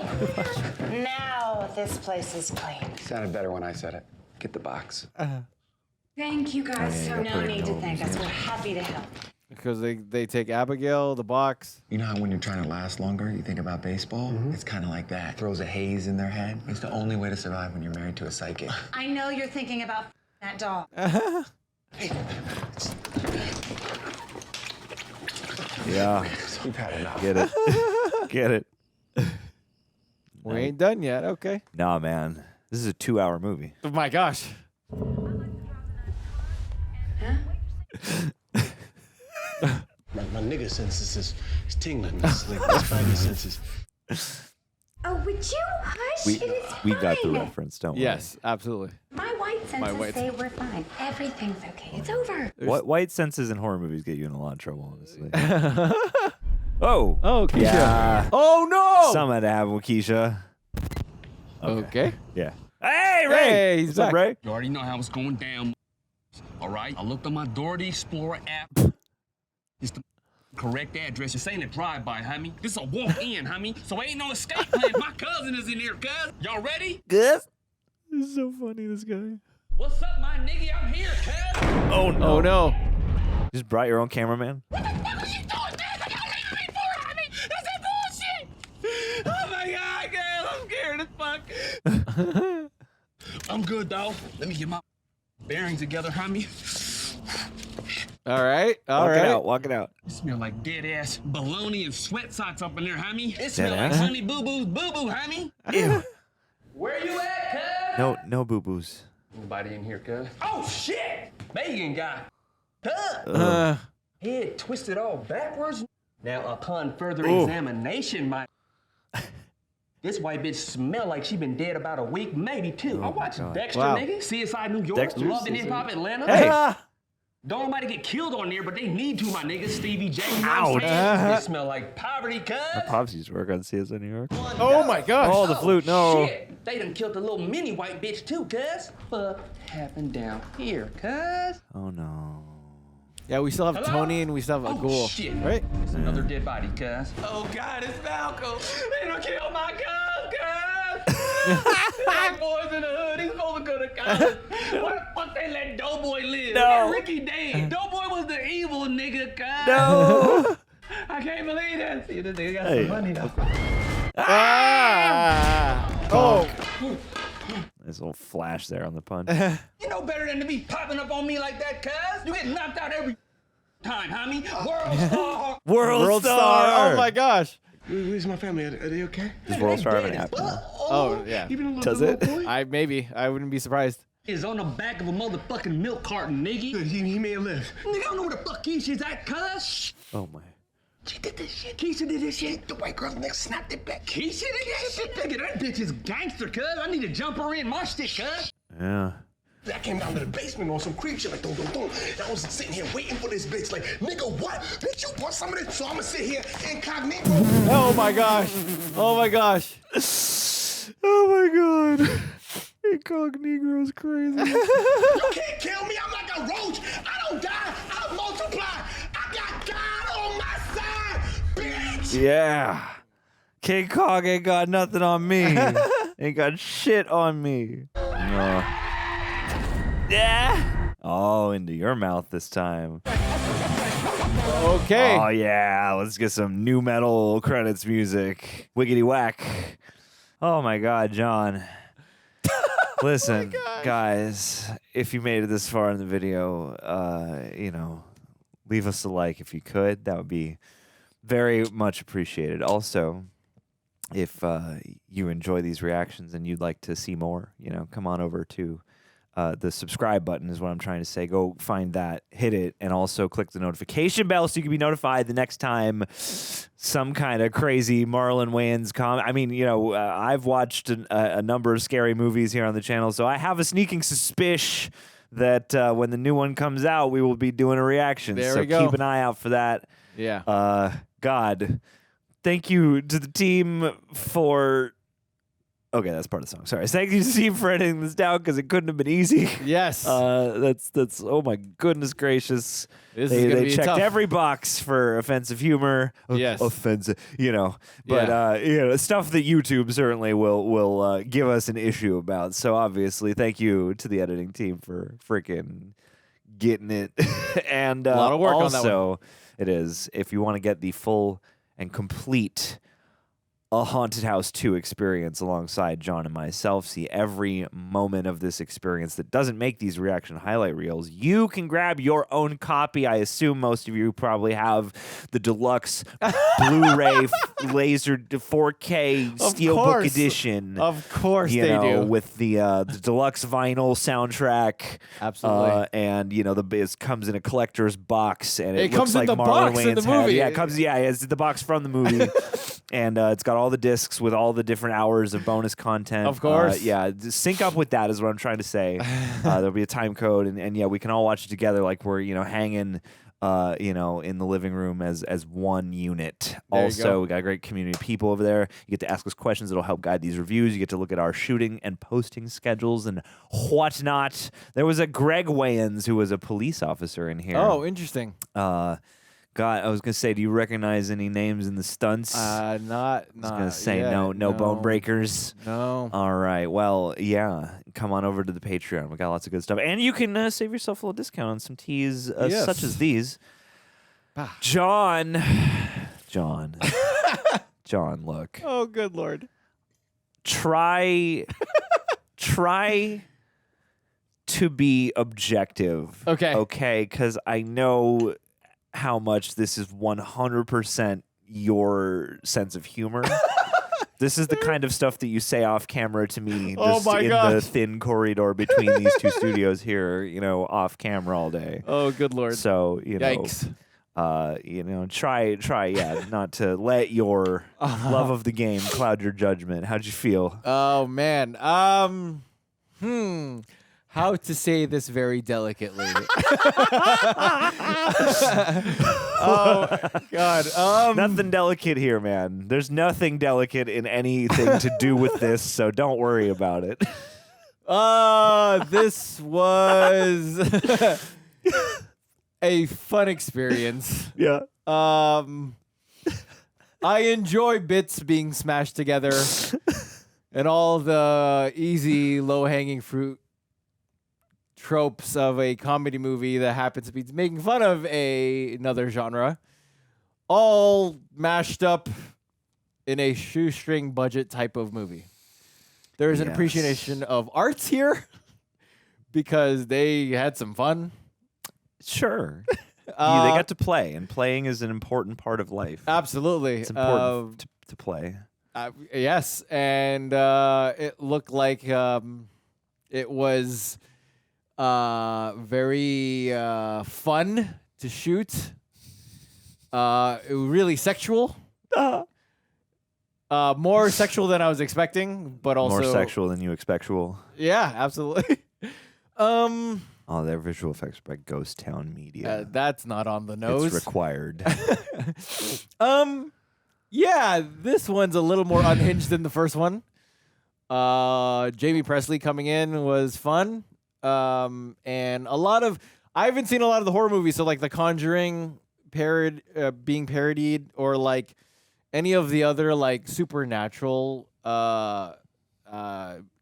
Now this place is clean. Sounded better when I said it. Get the box. Thank you guys yeah, so you no gotta put it need in to the thank us. We're happy to help. Because they take Abigail, the box. You know how when you're trying to last longer, you think about baseball? It's kind of like that. Throws a haze in their head. It's the only way to survive when you're married to a psychic. I know you're thinking about that dog. Yeah. We've had enough. Get it. Get it. We ain't done yet. Okay. Nah, man. This is a 2-hour movie. Oh my gosh. My nigga senses is tingling. It's like my spidey senses. Oh, would you hush? We It is we got the fine. reference, don't we? Yes, absolutely. My white senses white say we're fine. Everything's okay. It's over. What white senses in horror movies get you in a lot of trouble, honestly. Oh. Oh, Kisha. Yeah. Oh no. Something had to happen with Kisha. Okay. Yeah. Hey, Ray. Hey, he's What's up, back. Ray? You already know how it's going down. All right? I looked on my Doherty Explorer app. It's the correct address. This ain't a drive-by, homie. This is a walk-in, homie. So ain't no escape plan. My cousin is in here, cuz. Y'all ready? Good. This is so funny, this guy. What's up, my nigga? I'm here, cuz. Oh, no. Oh no. Just brought your own cameraman? What the fuck are you doing, cuz? I gotta leave me for it, homie. That's that bullshit. Oh, my God, cuz. I'm scared as fuck. I'm good, though. Let me get my bearings together, homie. All right. All Walk right. it out. Walk it out. It smell like dead-ass bologna and sweat socks up in there, homie. It smell Dead like ass? honey boo-boos, boo-boo, homie. Ew. Where you at, cuz? No boo-boos. Nobody in here, cuz. Oh, shit! Megan got head twisted all backwards. Now, upon further examination, my... This white bitch smell like she been dead about a week, maybe two. I watched Dexter, Wow. nigga. CSI New York, Dexter's Love and CSI. Hip Hop Atlanta. Hey. Don't nobody get killed on there, but they need to, my nigga. Stevie J, you know what I'm saying? It smell like poverty, cuz. My pops used to work on CSI New York. Oh my gosh. Oh, the flute, no. Shit. They done killed a little mini white bitch too, cuz. Fuck happened down here, cuz. Oh, no. Yeah, we still have Hello? Tony and we still have a ghoul. Shit. Right? It's another dead body, cuz. Oh, God, it's Malcolm. They done killed my cuz, cuz. Black boys in the hood. He's supposed to go to college. Why the fuck they let Doughboy live? No. And Ricky dead. Doughboy was the evil nigga, cuz. No. I can't believe that. See, this nigga got Hey. some money though. Ah. Oh. There's a little flash there on the punch. You know better than to be popping up on me like that, cuz. You get knocked out every time, homie. World star. World Star. Oh my gosh. Where's my family? Are they okay? Does World Star have an app? Oh yeah. Even a little Does little it? boy? I wouldn't be surprised. Is on the back of a motherfucking milk carton, nigga. Good, he may have lived. Nigga, I don't know where the fuck Keisha's at, cuz. Oh, my. She did this shit. Keisha did this shit. The white girl's neck snapped it back. Keisha did that shit. Nigga, that bitch is gangster, cuz. I need to jump her in my shit, cuz. Yeah. I came down to the basement on some creep shit like dum. I was sitting here waiting for this bitch like, nigga, what? Bitch, you want some of this? So I'ma sit here incognito. Oh my gosh. Oh my gosh. Oh, my God. Incognigro's crazy. You can't kill me. I'm like a roach. I don't die. I multiply. I got God on my side, bitch. Yeah. King Kong ain't got nothing on me. Ain't got shit on me. Yeah. Oh, into your mouth this time. Okay. Oh, yeah. Let's get some new metal credits music. Wiggity whack. Oh, my God, John. Listen, guys, if you made it this far in the video, leave us a like if you could. That would be very much appreciated. Also, if you enjoy these reactions and you'd like to see more, come on over to the subscribe button is what I'm trying to say. Go find that, hit it, and also click the notification bell so you can be notified the next time some kind of crazy Marlon Wayans comment. I mean, I've watched a number of scary movies here on the channel, so I have a sneaking suspicion that when the new one comes out, we will be doing a reaction. There so we go. keep an eye out for that. Yeah. God, thank you to the team for... Okay, that's part of the song. Sorry. Thank you, Steve, for editing this down because it couldn't have been easy. Yes. That's oh my goodness gracious. This is gonna They be checked tough. every box for offensive humor. Yes. Offensive, but stuff that YouTube certainly will give us an issue about. So obviously, thank you to the editing team for freaking getting it. And a lot of work on that one. also, it is if you want to get the full and complete A Haunted House 2 experience alongside John and myself, see every moment of this experience that doesn't make these reaction highlight reels, you can grab your own copy. I assume most of you probably have the deluxe Blu-ray laser 4K Steelbook edition. Of course you they know, do. with the deluxe vinyl soundtrack. Absolutely. And, it comes in a collector's box, and it It looks comes in like the Marlon box in the Wayans had- movie. Yeah, it's the box from the movie. And it's got all the discs with all the different hours of bonus content. Of course. Yeah, sync up with that is what I'm trying to say. There'll be a time code, and yeah, we can all watch it together like we're hanging. In the living room as one unit. There Also, we got a great community of people over there. You get to ask us questions that'll help guide these reviews. You get to look at our shooting and posting schedules and whatnot. There was a Greg Wayans who was a police officer in here. Oh, interesting. God, I was gonna say, do you recognize any names in the stunts? Not. I was gonna say yet, no bone breakers. No. All right. Well, yeah. Come on over to the Patreon. We got lots of good stuff, and you can save yourself a little discount on some teas such as these. John. Look. Oh, good Lord. Try to be objective. Okay. Okay, because I know how much this is 100% your sense of humor. This is the kind of stuff that you say off camera to me just in the thin corridor between these two studios here, off camera all day. Oh, good Lord. So, Yikes. Try, not to let your love of the game cloud your judgment. How'd you feel? Oh, man. How to say this very delicately. Oh, God. Nothing delicate here, man. There's nothing delicate in anything to do with this, so don't worry about it. This was a fun experience. Yeah. I enjoy bits being smashed together and all the easy, low-hanging fruit tropes of a comedy movie that happens to be making fun of another genre, all mashed up in a shoestring budget type of movie. There's an appreciation of arts here because they had some fun. Sure. They got to play, and playing is an important part of life. Absolutely. It's important to play. Yes, and it looked like it was very fun to shoot. It was really sexual. More sexual than I was expecting, but also more sexual than you expectual. Yeah, absolutely. Oh, their visual effects by Ghost Town Media. That's not on the nose. It's required. Yeah, this one's a little more unhinged than the first one. Jamie Presley coming in was fun. And a lot of I haven't seen a lot of the horror movies, so like The Conjuring being parodied, or like any of the other like supernatural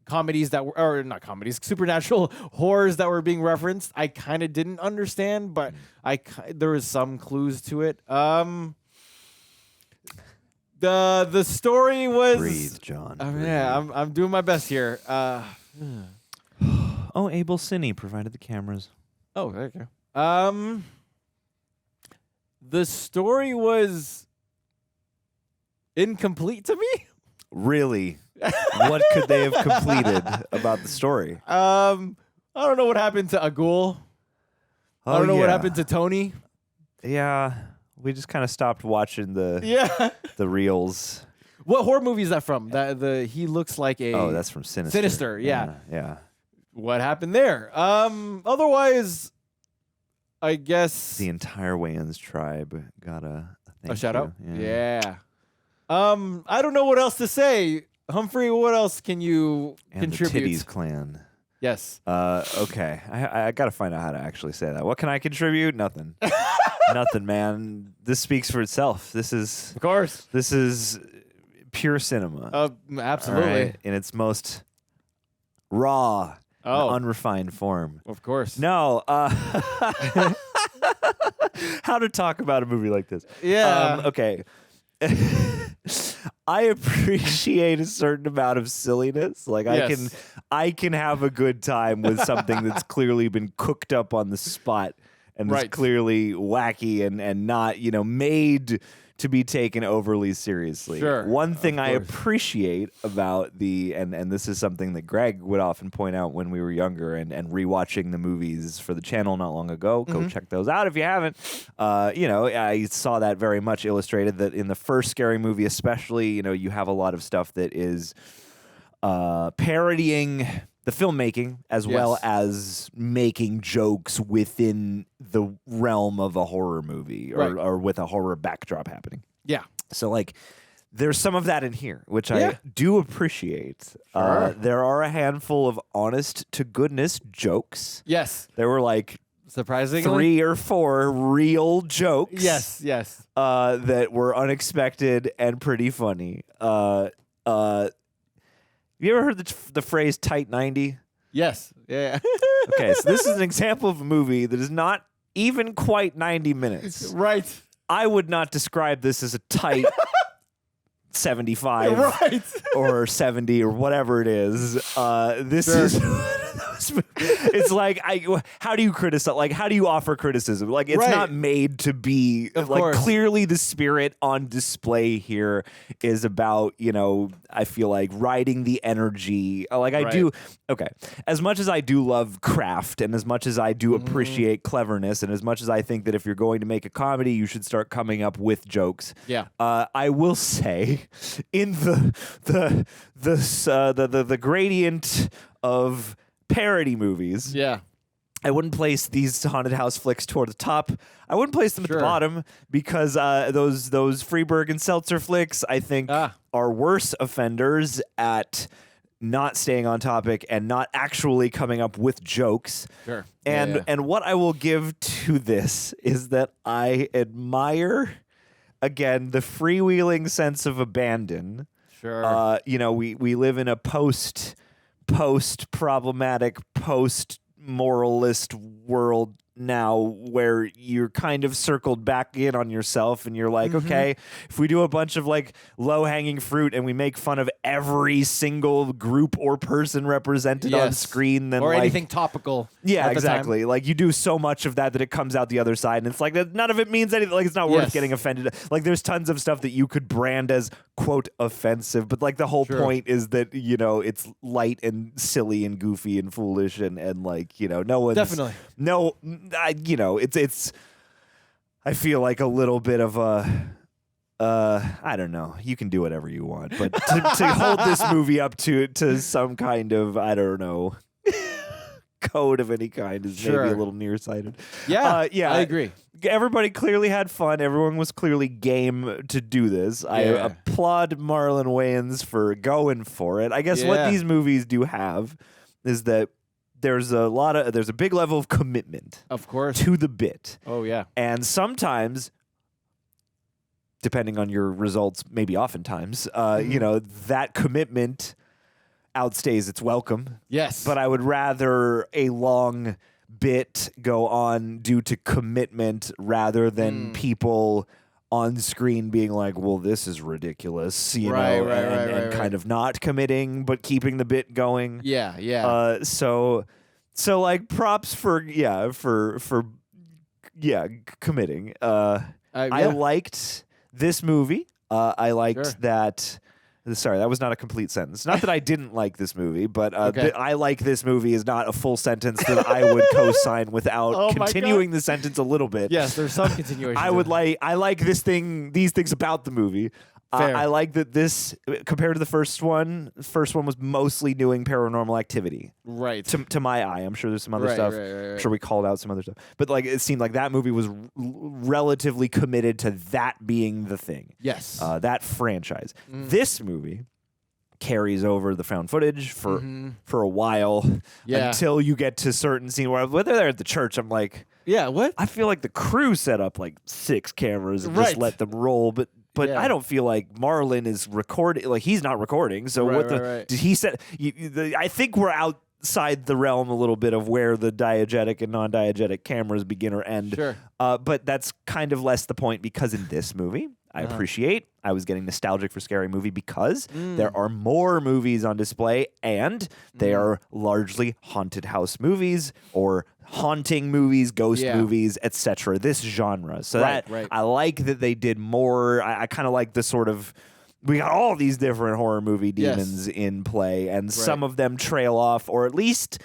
comedies that were, or not comedies, supernatural horrors that were being referenced. I kind of didn't understand, but there was some clues to it. The story was breathe, John. Yeah, I'm doing my best here. Oh, Abel Cine provided the cameras. Oh, there you go. The story was incomplete to me. Really? What could they have completed about the story? I don't know what happened to Agul. I don't know what happened to Tony. Yeah, we just kind of stopped watching the reels. What horror movie is that from? He looks like a. Oh, that's from Sinister. Sinister, yeah. Yeah. What happened there? Otherwise, I guess the entire Wayans tribe got a shout out. Yeah. I don't know what else to say. Humphrey, what else can you contribute? The Tiddes clan. Yes. Okay. I got to find out how to actually say that. What can I contribute? Nothing. Nothing, man. This speaks for itself. This is, of course, this is pure cinema. Absolutely. Right? In its most raw, and unrefined form. Of course. No. How to talk about a movie like this? Yeah. Okay. I appreciate a certain amount of silliness. Like I can have a good time with something that's clearly been cooked up on the spot and is clearly wacky and not, made to be taken overly seriously. Sure, One thing I course. appreciate about and this is something that Greg would often point out when we were younger and rewatching the movies for the channel not long ago. Go check those out if you haven't. I saw that very much illustrated that in the first Scary Movie especially, you have a lot of stuff that is parodying the filmmaking as well as making jokes within the realm of a horror movie or with a horror backdrop happening. Yeah. So like there's some of that in here, which I do appreciate. Sure. There are a handful of honest to goodness jokes. Yes. There were like surprisingly 3 or 4 real jokes. Yes. That were unexpected and pretty funny. Have you ever heard the phrase tight 90? Yes. Yeah. Okay, so this is an example of a movie that is not even quite 90 minutes. Right. I would not describe this as a tight 75 or 70 or whatever it is. This is it's like how do you criticize? Like how do you offer criticism? Like it's not made to be clearly the spirit on display here is about, I feel like riding the energy. Like I do as much as I do love craft and as much as I do appreciate cleverness and as much as I think that if you're going to make a comedy, you should start coming up with jokes. Yeah. I will say in the gradient of parody movies. Yeah. I wouldn't place these haunted house flicks toward the top. I wouldn't place them at the bottom because those Freeberg and Seltzer flicks, I think, are worse offenders at not staying on topic and not actually coming up with jokes. Sure. And what I will give to this is that I admire, again, the freewheeling sense of abandon. Sure. We live in a post-problematic, post-moralist world now where you're kind of circled back in on yourself and you're like, okay, if we do a bunch of like low-hanging fruit and we make fun of every single group or person represented on screen, then or like, anything topical. yeah, at the time. exactly. Like you do so much of that it comes out the other side, and it's like that none of it means anything. Like it's not worth getting offended. Like there's tons of stuff that you could brand as quote offensive, but like the whole point is that it's light and silly and goofy and foolish and like no one's Definitely. It's I feel like a little bit of a I don't know. You can do whatever you want, but to hold this movie up to some kind of I don't know code of any kind is maybe a little nearsighted. Yeah, I agree. Everybody clearly had fun. Everyone was clearly game to do this. I applaud Marlon Wayans for going for it. I guess what these movies do have is that there's a big level of commitment, of course, to the bit. Oh yeah, and sometimes, depending on your results, maybe oftentimes, that commitment outstays its welcome. Yes, but I would rather a long bit go on due to commitment rather than people on screen being like, well, this is ridiculous, and kind of not committing but keeping the bit going. Yeah. So like props for committing. I liked this movie. I liked that. Sorry, that was not a complete sentence. Not that I didn't like this movie, but I like this movie is not a full sentence that I would co-sign without continuing the sentence a little bit. Yes, there's some continuation. I like these things about the movie. I like that this, compared to the first one was mostly doing Paranormal Activity. Right. To my eye. I'm sure there's some other stuff. I'm sure we called out some other stuff. But like it seemed like that movie was relatively committed to that being the thing. Yes. That franchise. This movie carries over the found footage for a while until you get to certain scene where they're there at the church, I'm like, what? I feel like the crew set up like 6 cameras and just let them roll, but I don't feel like Marlon is recording. Like he's not recording. So did he set? I think we're outside the realm a little bit of where the diegetic and non-diegetic cameras begin or end. Sure. But that's kind of less the point because in this movie, I appreciate. I was getting nostalgic for Scary Movie because there are more movies on display, and they are largely haunted house movies or haunting movies, ghost movies, etc. This genre. So I like that they did more. I kind of like the sort of, we got all these different horror movie demons in play, and some of them trail off or at least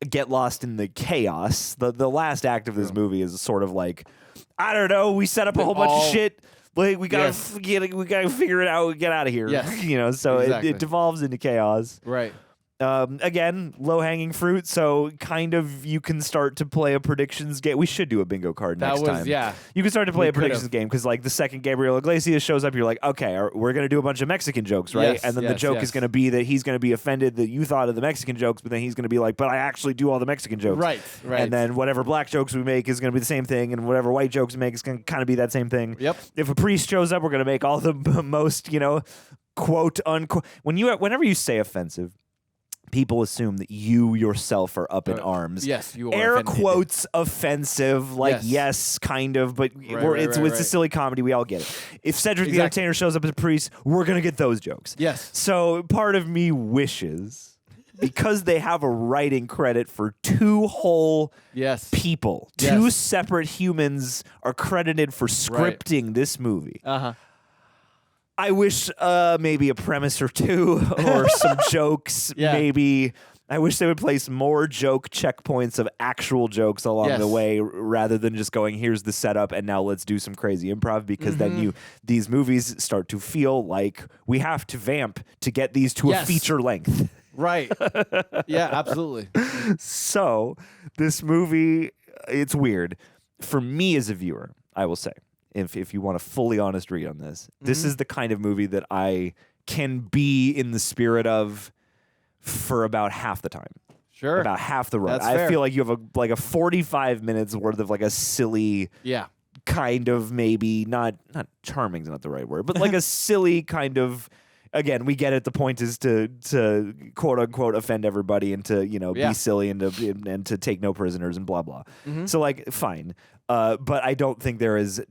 get lost in the chaos. The last act of this movie is sort of like, I don't know, we set up a whole bunch of shit. Like we gotta figure it out and get out of here. Yes. You know, so it devolves into chaos. Right. Again, low-hanging fruit, so kind of you can start to play a predictions game. We should do a bingo card next time. Yeah. You can start to play a predictions game because, like, the second Gabriel Iglesias shows up, you're like, okay, we're going to do a bunch of Mexican jokes, right? Yes, and then the joke is going to be that he's going to be offended that you thought of the Mexican jokes, but then he's going to be like, but I actually do all the Mexican jokes. Right. And then whatever black jokes we make is going to be the same thing, and whatever white jokes we make is going to kind of be that same thing. Yep. If a priest shows up, we're going to make all the most, quote, unquote. Whenever you say offensive, people assume that you yourself are up in arms. Yes, you are air offended. quotes offensive, like yes, kind of, but it's a silly comedy. We all get it. If Cedric the Entertainer shows up as a priest, we're gonna get those jokes. Yes. So part of me wishes, because they have a writing credit for two whole people, two separate humans are credited for scripting this movie. I wish maybe a premise or two or some jokes. Maybe I wish they would place more joke checkpoints of actual jokes along the way rather than just going, here's the setup and now let's do some crazy improv, because then these movies start to feel like we have to vamp to get these to a feature length. Right. Yeah, absolutely. So this movie, it's weird. For me as a viewer, I will say, if you want a fully honest read on this, this is the kind of movie that I can be in the spirit of for about half the time. Sure. About half the run. That's I fair. feel like you have a 45 minutes worth of like a silly kind of, maybe not charming is not the right word, but like a silly kind of, again, we get it. The point is to quote unquote offend everybody and to be silly and to take no prisoners and blah blah. So like fine, but I don't think there is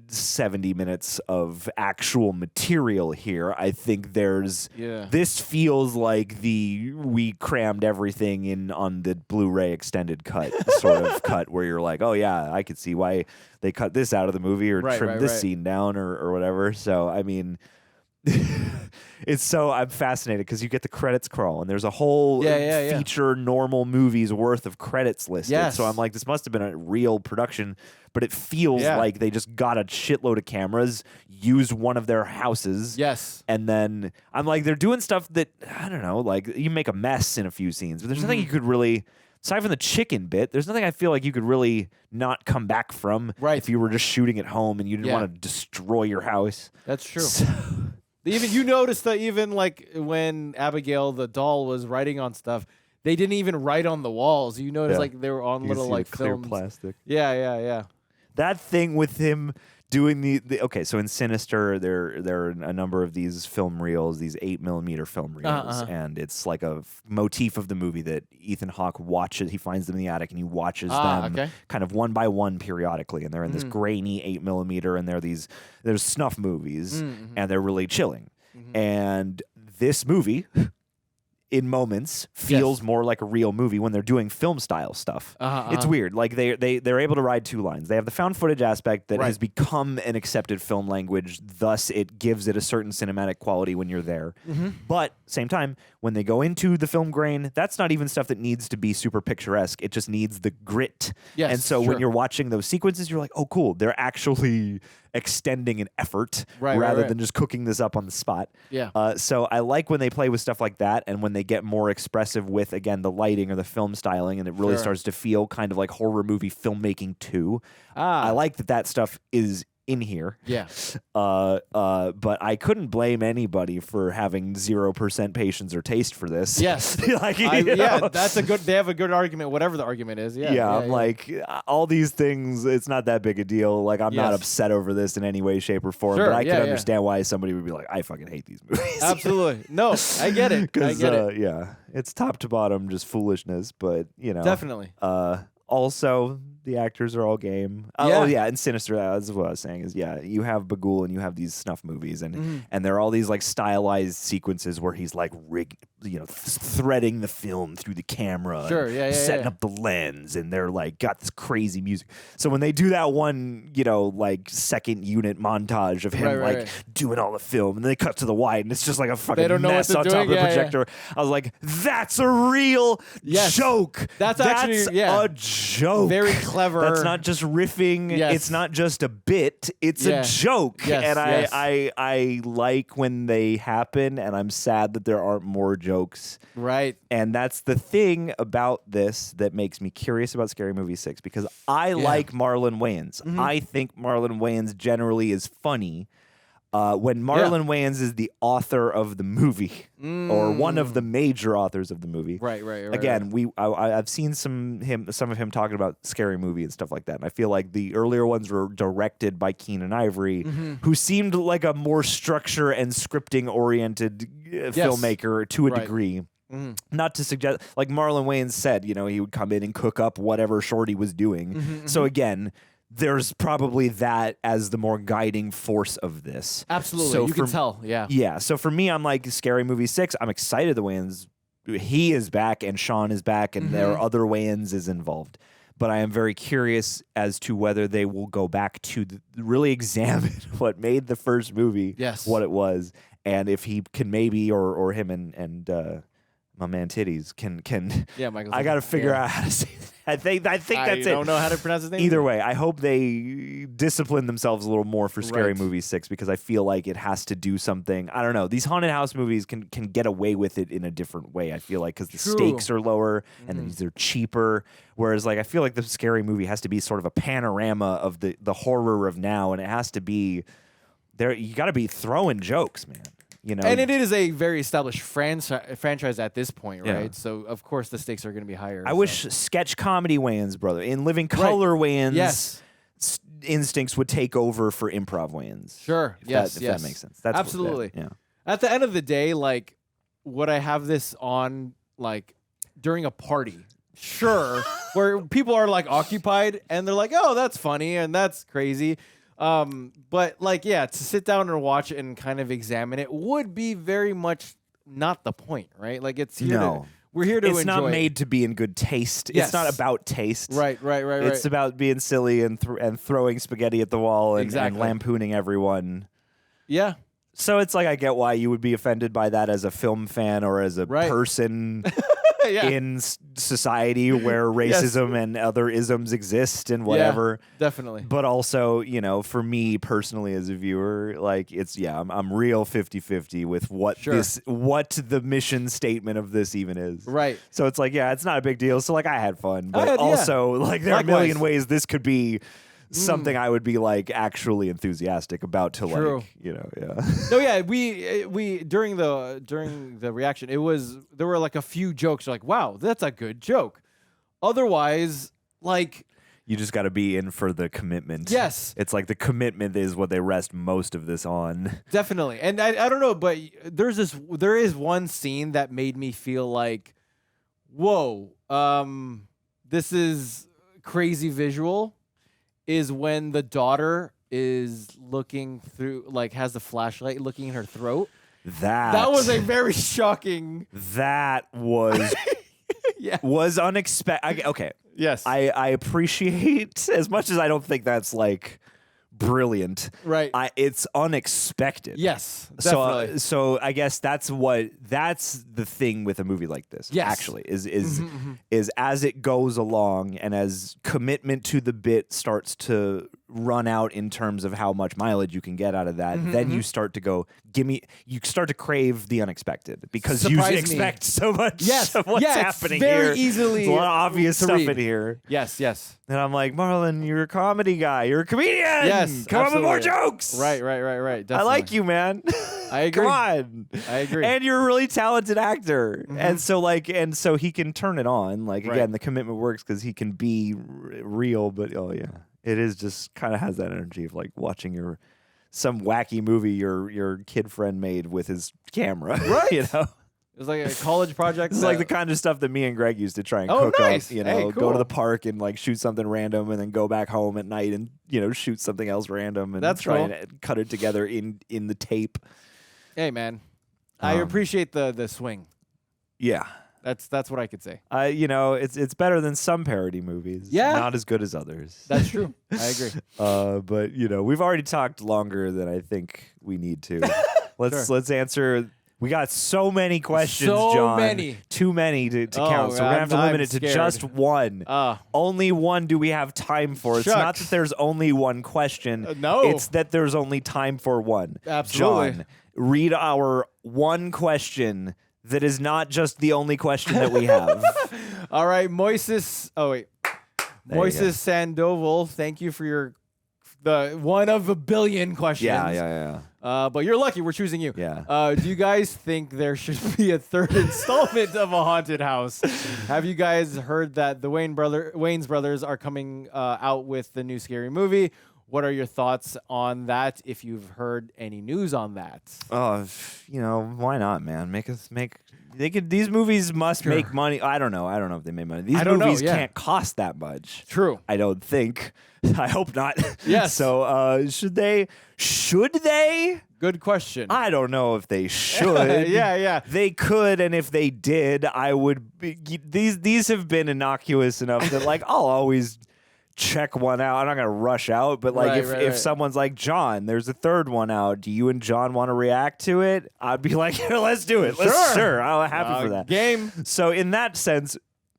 70 minutes of actual material here. I think there's this feels like we crammed everything in on the Blu-ray extended cut sort of cut where you're like, oh yeah, I could see why they cut this out of the movie or trimmed this scene down or whatever. So I mean. I'm fascinated because you get the credits crawl and there's a whole feature normal movie's worth of credits listed. So I'm like, this must have been a real production, but it feels like they just got a shitload of cameras, used one of their houses. And then I'm like, they're doing stuff that, I don't know, like you make a mess in a few scenes, but there's nothing you could really, aside from the chicken bit, there's nothing I feel like you could really not come back from if you were just shooting at home and you didn't want to destroy your house. That's true. Even you noticed that even like when Abigail the doll was writing on stuff, they didn't even write on the walls. You notice like they were on little like clear films. plastic. Yeah. That thing with him doing the okay, so in Sinister there are a number of these film reels, these 8mm film reels, and it's like a motif of the movie that Ethan Hawke watches. He finds them in the attic and he watches them kind of one by one periodically, and they're in this grainy 8mm, and there's snuff movies, and they're really chilling. And this movie in moments feels more like a real movie when they're doing film style stuff. It's weird. Like they're able to ride two lines. They have the found footage aspect that has become an accepted film language, thus it gives it a certain cinematic quality when you're there. But same time, when they go into the film grain, that's not even stuff that needs to be super picturesque. It just needs the grit. And so when you're watching those sequences, you're like, oh cool, they're actually extending an effort rather than just cooking this up on the spot. So I like when they play with stuff like that, and when they get more expressive with, again, the lighting or the film styling, and it really starts to feel kind of like horror movie filmmaking too. I like that stuff is in here. But I couldn't blame anybody for having 0% patience or taste for this. Like, that's a good. They have a good argument, whatever the argument is. I'm like, all these things. It's not that big a deal. Like, I'm not upset over this in any way, shape, or form. But I can understand why somebody would be like, I fucking hate these movies. Absolutely, no, I get it. I get it. It's top to bottom just foolishness. But definitely. Also, The actors are all game. Yeah. Oh yeah, and Sinister. That's what I was saying. Is you have Bagul and you have these snuff movies, and there are all these like stylized sequences where he's like threading the film through the camera, Sure, and setting up the lens, and they're like got this crazy music. So when they do that one, like second unit montage of him doing all the film, and then they cut to the wide, and it's just like a fucking mess on top of the projector. I was like, that's a real joke. That's actually a joke. Very clever. That's not just riffing. Yes. It's not just a bit. It's a joke. Yes, and yes. I like when they happen, and I'm sad that there aren't more jokes. Right. And that's the thing about this that makes me curious about Scary Movie 6, because I like Marlon Wayans. I think Marlon Wayans generally is funny. When Marlon Wayans is the author of the movie, or one of the major authors of the movie, right. Again, I've seen some of him talking about Scary Movie and stuff like that, and I feel like the earlier ones were directed by Keenan Ivory, who seemed like a more structure and scripting oriented filmmaker to a degree. Not to suggest, like Marlon Wayans said, he would come in and cook up whatever Shorty was doing. So again, there's probably that as the more guiding force of this. Absolutely. So you can tell. Yeah. Yeah. So for me, I'm like, Scary Movie 6, I'm excited the Wayans, he is back and Sean is back and there are other Wayans is involved. But I am very curious as to whether they will go back to really examine what made the first movie, what it was, and if he can maybe, or him and my man Tiddes can. Yeah, Michael. I got to figure out how to say that. I think that's it. I don't know how to pronounce his name. Either way, I hope they discipline themselves a little more for Scary Movie 6, because I feel like it has to do something. I don't know. These haunted house movies can get away with it in a different way, I feel like, because the stakes are lower and then these are cheaper. Whereas, like, I feel like the Scary Movie has to be sort of a panorama of the horror of now, and it has to be there. You got to be throwing jokes, man. And it is a very established franchise at this point, right? Yeah. So, of course, the stakes are going to be higher. I wish sketch comedy Wayans, brother, in Living Color Wayans, instincts would take over for improv Wayans. Sure. If that makes sense. That's absolutely. Yeah. At the end of the day, like, would I have this on, like, during a party? Sure. Where people are, like, occupied and they're like, oh, that's funny and that's crazy. But like, to sit down and watch it and kind of examine it would be very much not the point, right? Like, it's here we're here to enjoy. It's not made to be in good taste. Yes. It's not about taste. Right. It's about being silly and throwing spaghetti at the wall and lampooning everyone. Yeah. So it's like, I get why you would be offended by that as a film fan or as a person in society where racism and other isms exist and whatever. Yeah, definitely. But also, for me personally as a viewer, like, it's, I'm real 50-50 with what the mission statement of this even is. Right. So it's like, it's not a big deal. So like, I had fun, but also like there are a million ways this could be something I would be like actually enthusiastic about to like, No, we during the reaction, there were like a few jokes like, wow, that's a good joke. Otherwise, like, you just got to be in for the commitment. Yes. It's like the commitment is what they rest most of this on. Definitely. And I don't know, but there is one scene that made me feel like, whoa, this is crazy visual. Is when the daughter is looking through, like, has the flashlight looking in her throat. That was a very shocking. That was was unexpected. Okay. Yes. I appreciate, as much as I don't think that's like brilliant. Right. It's unexpected. Yes. Definitely. So I guess that's the thing with a movie like this. Yes. Actually, is as it goes along and as commitment to the bit starts to run out in terms of how much mileage you can get out of that, then you start to go, you start to crave the unexpected because you expect so much of what's happening it's very here. easily There's a lot of obvious stuff read. in here. Yes. And I'm like, Marlon, you're a comedy guy. You're a comedian. Yes. Come on with more jokes. Right. Definitely. I like you, man. I agree. Come on. I agree. And you're a really talented actor. And so he can turn it on. Like, again, the commitment works because he can be real, but it is just kind of has that energy of like watching some wacky movie your kid friend made with his camera. Right. It was like a college project. This is like the kind of stuff that me and Greg used to try and Oh, cook nice. up. You Hey, know, go cool. to the park and like shoot something random, and then go back home at night and shoot something else random, and That's try cool. and cut it together in the tape. Hey, man, I appreciate the swing. Yeah. That's what I could say. It's better than some parody movies. Yeah. Not as good as others. That's true. I agree. But we've already talked longer than I think we need to. Let's answer. We got so many questions, So John. many. Too many to Oh, count. So we're gonna have to I'm limit it to scared. just one. Only one do we have time for. It's not Shucks. that there's only one question. No. It's that there's only time for one. Absolutely. John, read our one question that is not just the only question that we have. All right, Moises. Oh wait, There you Moises Sandoval. Thank you for the one of a billion questions. Yeah. But you're lucky. We're choosing you. Yeah. Do you guys think there should be a third installment of a haunted house? Have you guys heard that the Wayans brothers are coming out with the new Scary Movie? What are your thoughts on that? If you've heard any news on that? Oh, why not, man? These movies must make money. I don't know if they make money. These movies can't cost that much. True. I don't think. I hope not. Yes. So should they? Good question. I don't know if they should. Yeah. They could, and if they did, I would be, these have been innocuous enough that like I'll always check one out. I'm not gonna rush out, but like if someone's like, John, there's a third one out, do you and John want to react to it? I'd be like, let's do it. Sure. I'm happy for that. Game. So in that sense,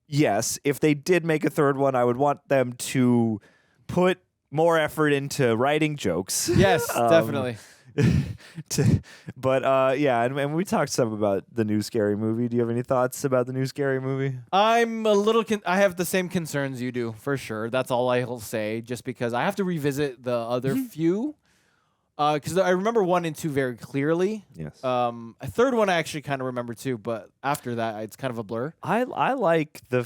yes, if they did make a third one, I would want them to put more effort into writing jokes. Yes, definitely. But and we talked some about the new Scary Movie. Do you have any thoughts about the new Scary Movie? I'm a little. I have the same concerns you do, for sure. That's all I'll say. Just because I have to revisit the other few, because I remember 1 and 2 very clearly. Yes. A third one I actually kind of remember too, but after that it's kind of a blur. I like the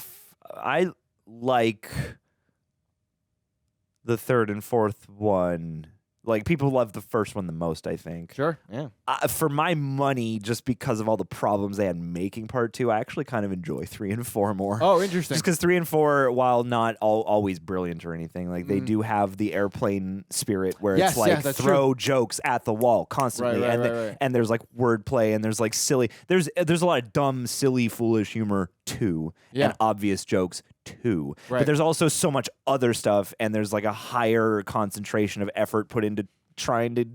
third and fourth one. Like, people love the first one the most, I think. Sure, yeah. For my money, just because of all the problems they had making part 2, I actually kind of enjoy 3 and 4 more. Oh, interesting. Just because 3 and 4, while not always brilliant or anything, like they do have the airplane spirit where it's like throw jokes at the wall constantly, Right. and there's like wordplay and there's like silly. There's a lot of dumb, silly, foolish humor too, and obvious jokes too. Right. But there's also so much other stuff, and there's like a higher concentration of effort put into trying to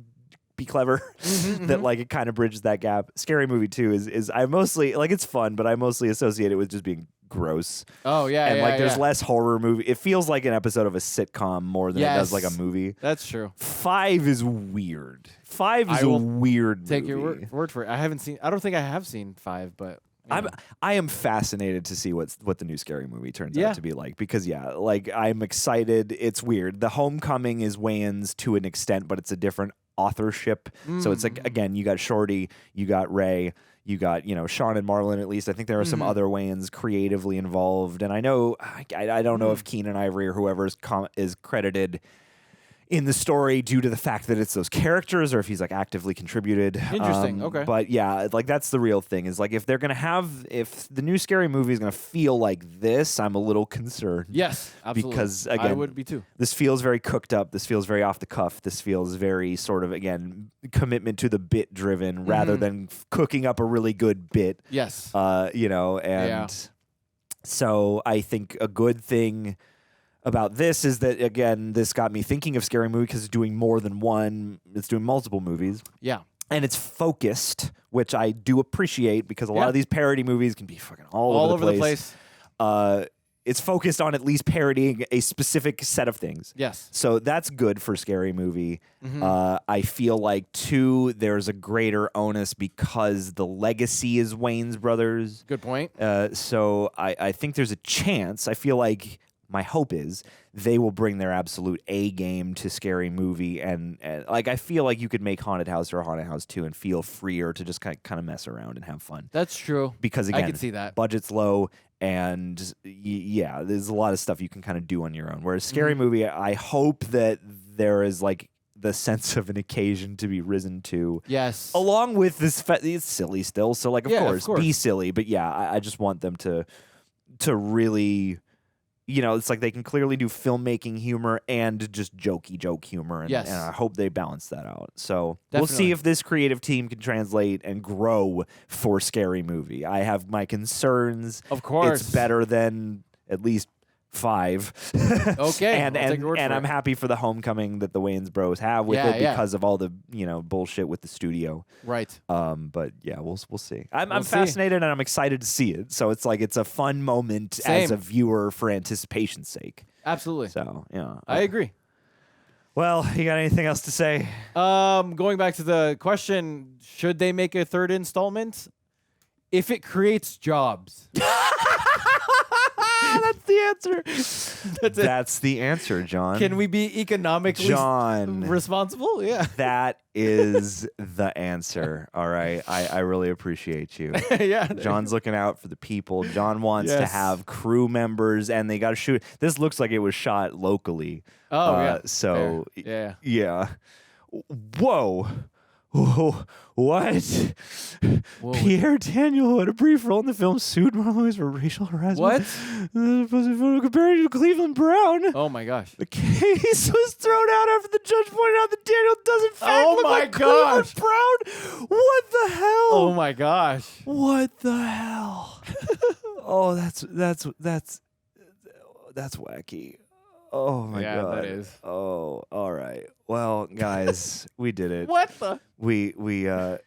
be clever that like it kind of bridges that gap. Scary Movie 2 is I mostly like, it's fun, but I mostly associate it with just being gross. Oh yeah, and like there's less horror movie. It feels like an episode of a sitcom more than it does like a movie. That's true. 5 is weird. 5 is a weird take movie. your word for it. I don't think I have seen 5, but I am fascinated to see what the new Scary Movie turns out to be like, because like I'm excited. It's weird. The Homecoming is Wayans to an extent, but it's a different authorship. So it's like, again, you got Shorty, you got Ray, you got Sean and Marlon. At least I think there are some other Wayans creatively involved, and I know I don't know if Keenan Ivory or whoever is credited in the story due to the fact that it's those characters, or if he's like actively contributed. Interesting. Okay. But yeah, like that's the real thing, is like if the new Scary Movie is gonna feel like this, I'm a little concerned. Yes, absolutely. Because again, I would be too. This feels very cooked up. This feels very off the cuff. This feels very sort of, again, commitment to the bit driven rather than cooking up a really good bit. Yes. So I think a good thing about this is that, again, this got me thinking of Scary Movie because it's doing more than one. It's doing multiple movies. Yeah. And it's focused, which I do appreciate, because a lot of these parody movies can be fucking all over the place. It's focused on at least parodying a specific set of things. Yes. So that's good for Scary Movie. I feel like, too, there's a greater onus because the legacy is Wayans brothers. Good point. So I think there's a chance. I feel like my hope is they will bring their absolute A game to Scary Movie, and like I feel like you could make Haunted House or Haunted House 2 and feel freer to just kind of mess around and have fun. That's true. Because again, I can see that. Budget's low, and there's a lot of stuff you can kind of do on your own. Whereas Scary Movie, I hope that there is like the sense of an occasion to be risen to. Yes. Along with this, it's silly still. So like, of Yeah, of course, course. be silly. But yeah, I just want them to really, it's like they can clearly do filmmaking humor and just jokey joke humor. And, Yes. and I hope they balance that out. So we'll Definitely. see if this creative team can translate and grow for Scary Movie. I have my concerns. Of course. It's better than at least 5. Okay, and I'll take your word for I'm it. happy for the homecoming that the Wayans bros have with Yeah, it yeah. because of all the bullshit with the studio. Right. But yeah, we'll see. I'm We'll see. fascinated and I'm excited to see it. So it's like it's a fun moment as Same. a viewer for anticipation's sake. Absolutely. So yeah, I agree. Well, you got anything else to say? Going back to the question, should they make a 3rd installment? If it creates jobs. That's the answer. That's it. That's the answer, John. Can we be economically John, responsible? Yeah. that is the answer. All right. I really appreciate you. Yeah. John's looking out for the people. John wants to Yes. have crew members, and they got to shoot. This looks like it was shot locally. Oh, yeah. So, Fair. yeah. Whoa. Whoa. What? Whoa. Pierre Daniel had a brief role in the film sued Marlon Wayans for racial harassment. What? Compared to Cleveland Brown. Oh my gosh. The case was thrown out after the judge pointed out that Daniel doesn't in fact Oh look my like Cleveland gosh. Brown. What the hell? Oh my gosh. What the hell? Oh, that's wacky. Oh my Yeah, god. that is. Oh, all right. Well, guys, we did it. What the? We We watched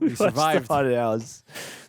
The survived. Haunted House.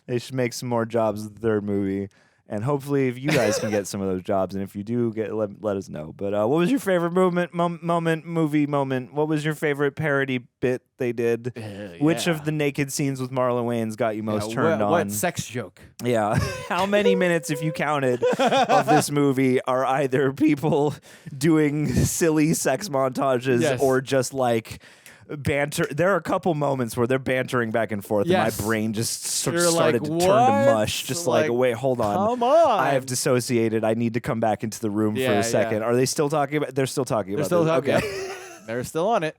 They should make some more jobs with the 3rd movie. And hopefully, if you guys can get some of those jobs, and if you do, let us know. But what was your favorite movie moment? What was your favorite parody bit they did? Which of the naked scenes with Marlon Wayans got you most turned on? What sex joke? Yeah. How many minutes, if you counted, of this movie are either people doing silly sex montages Yes. or just like banter? There are a couple moments where they're bantering back and forth, Yes. and my brain just You're started like, to turn "What?" to mush. Just like, Like, wait, hold on. come on. I have dissociated. I need to come back into the room for Yeah, a second. yeah. Are they still talking about? They're still talking They're about still this. talking. Okay. They're still on it.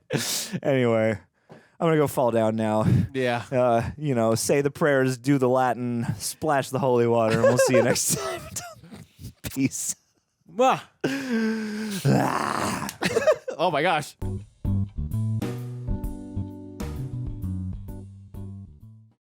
Anyway, I'm gonna go fall down now. Yeah. Say the prayers, do the Latin, splash the holy water, and we'll see you next time. Peace. Mwah. Oh my gosh.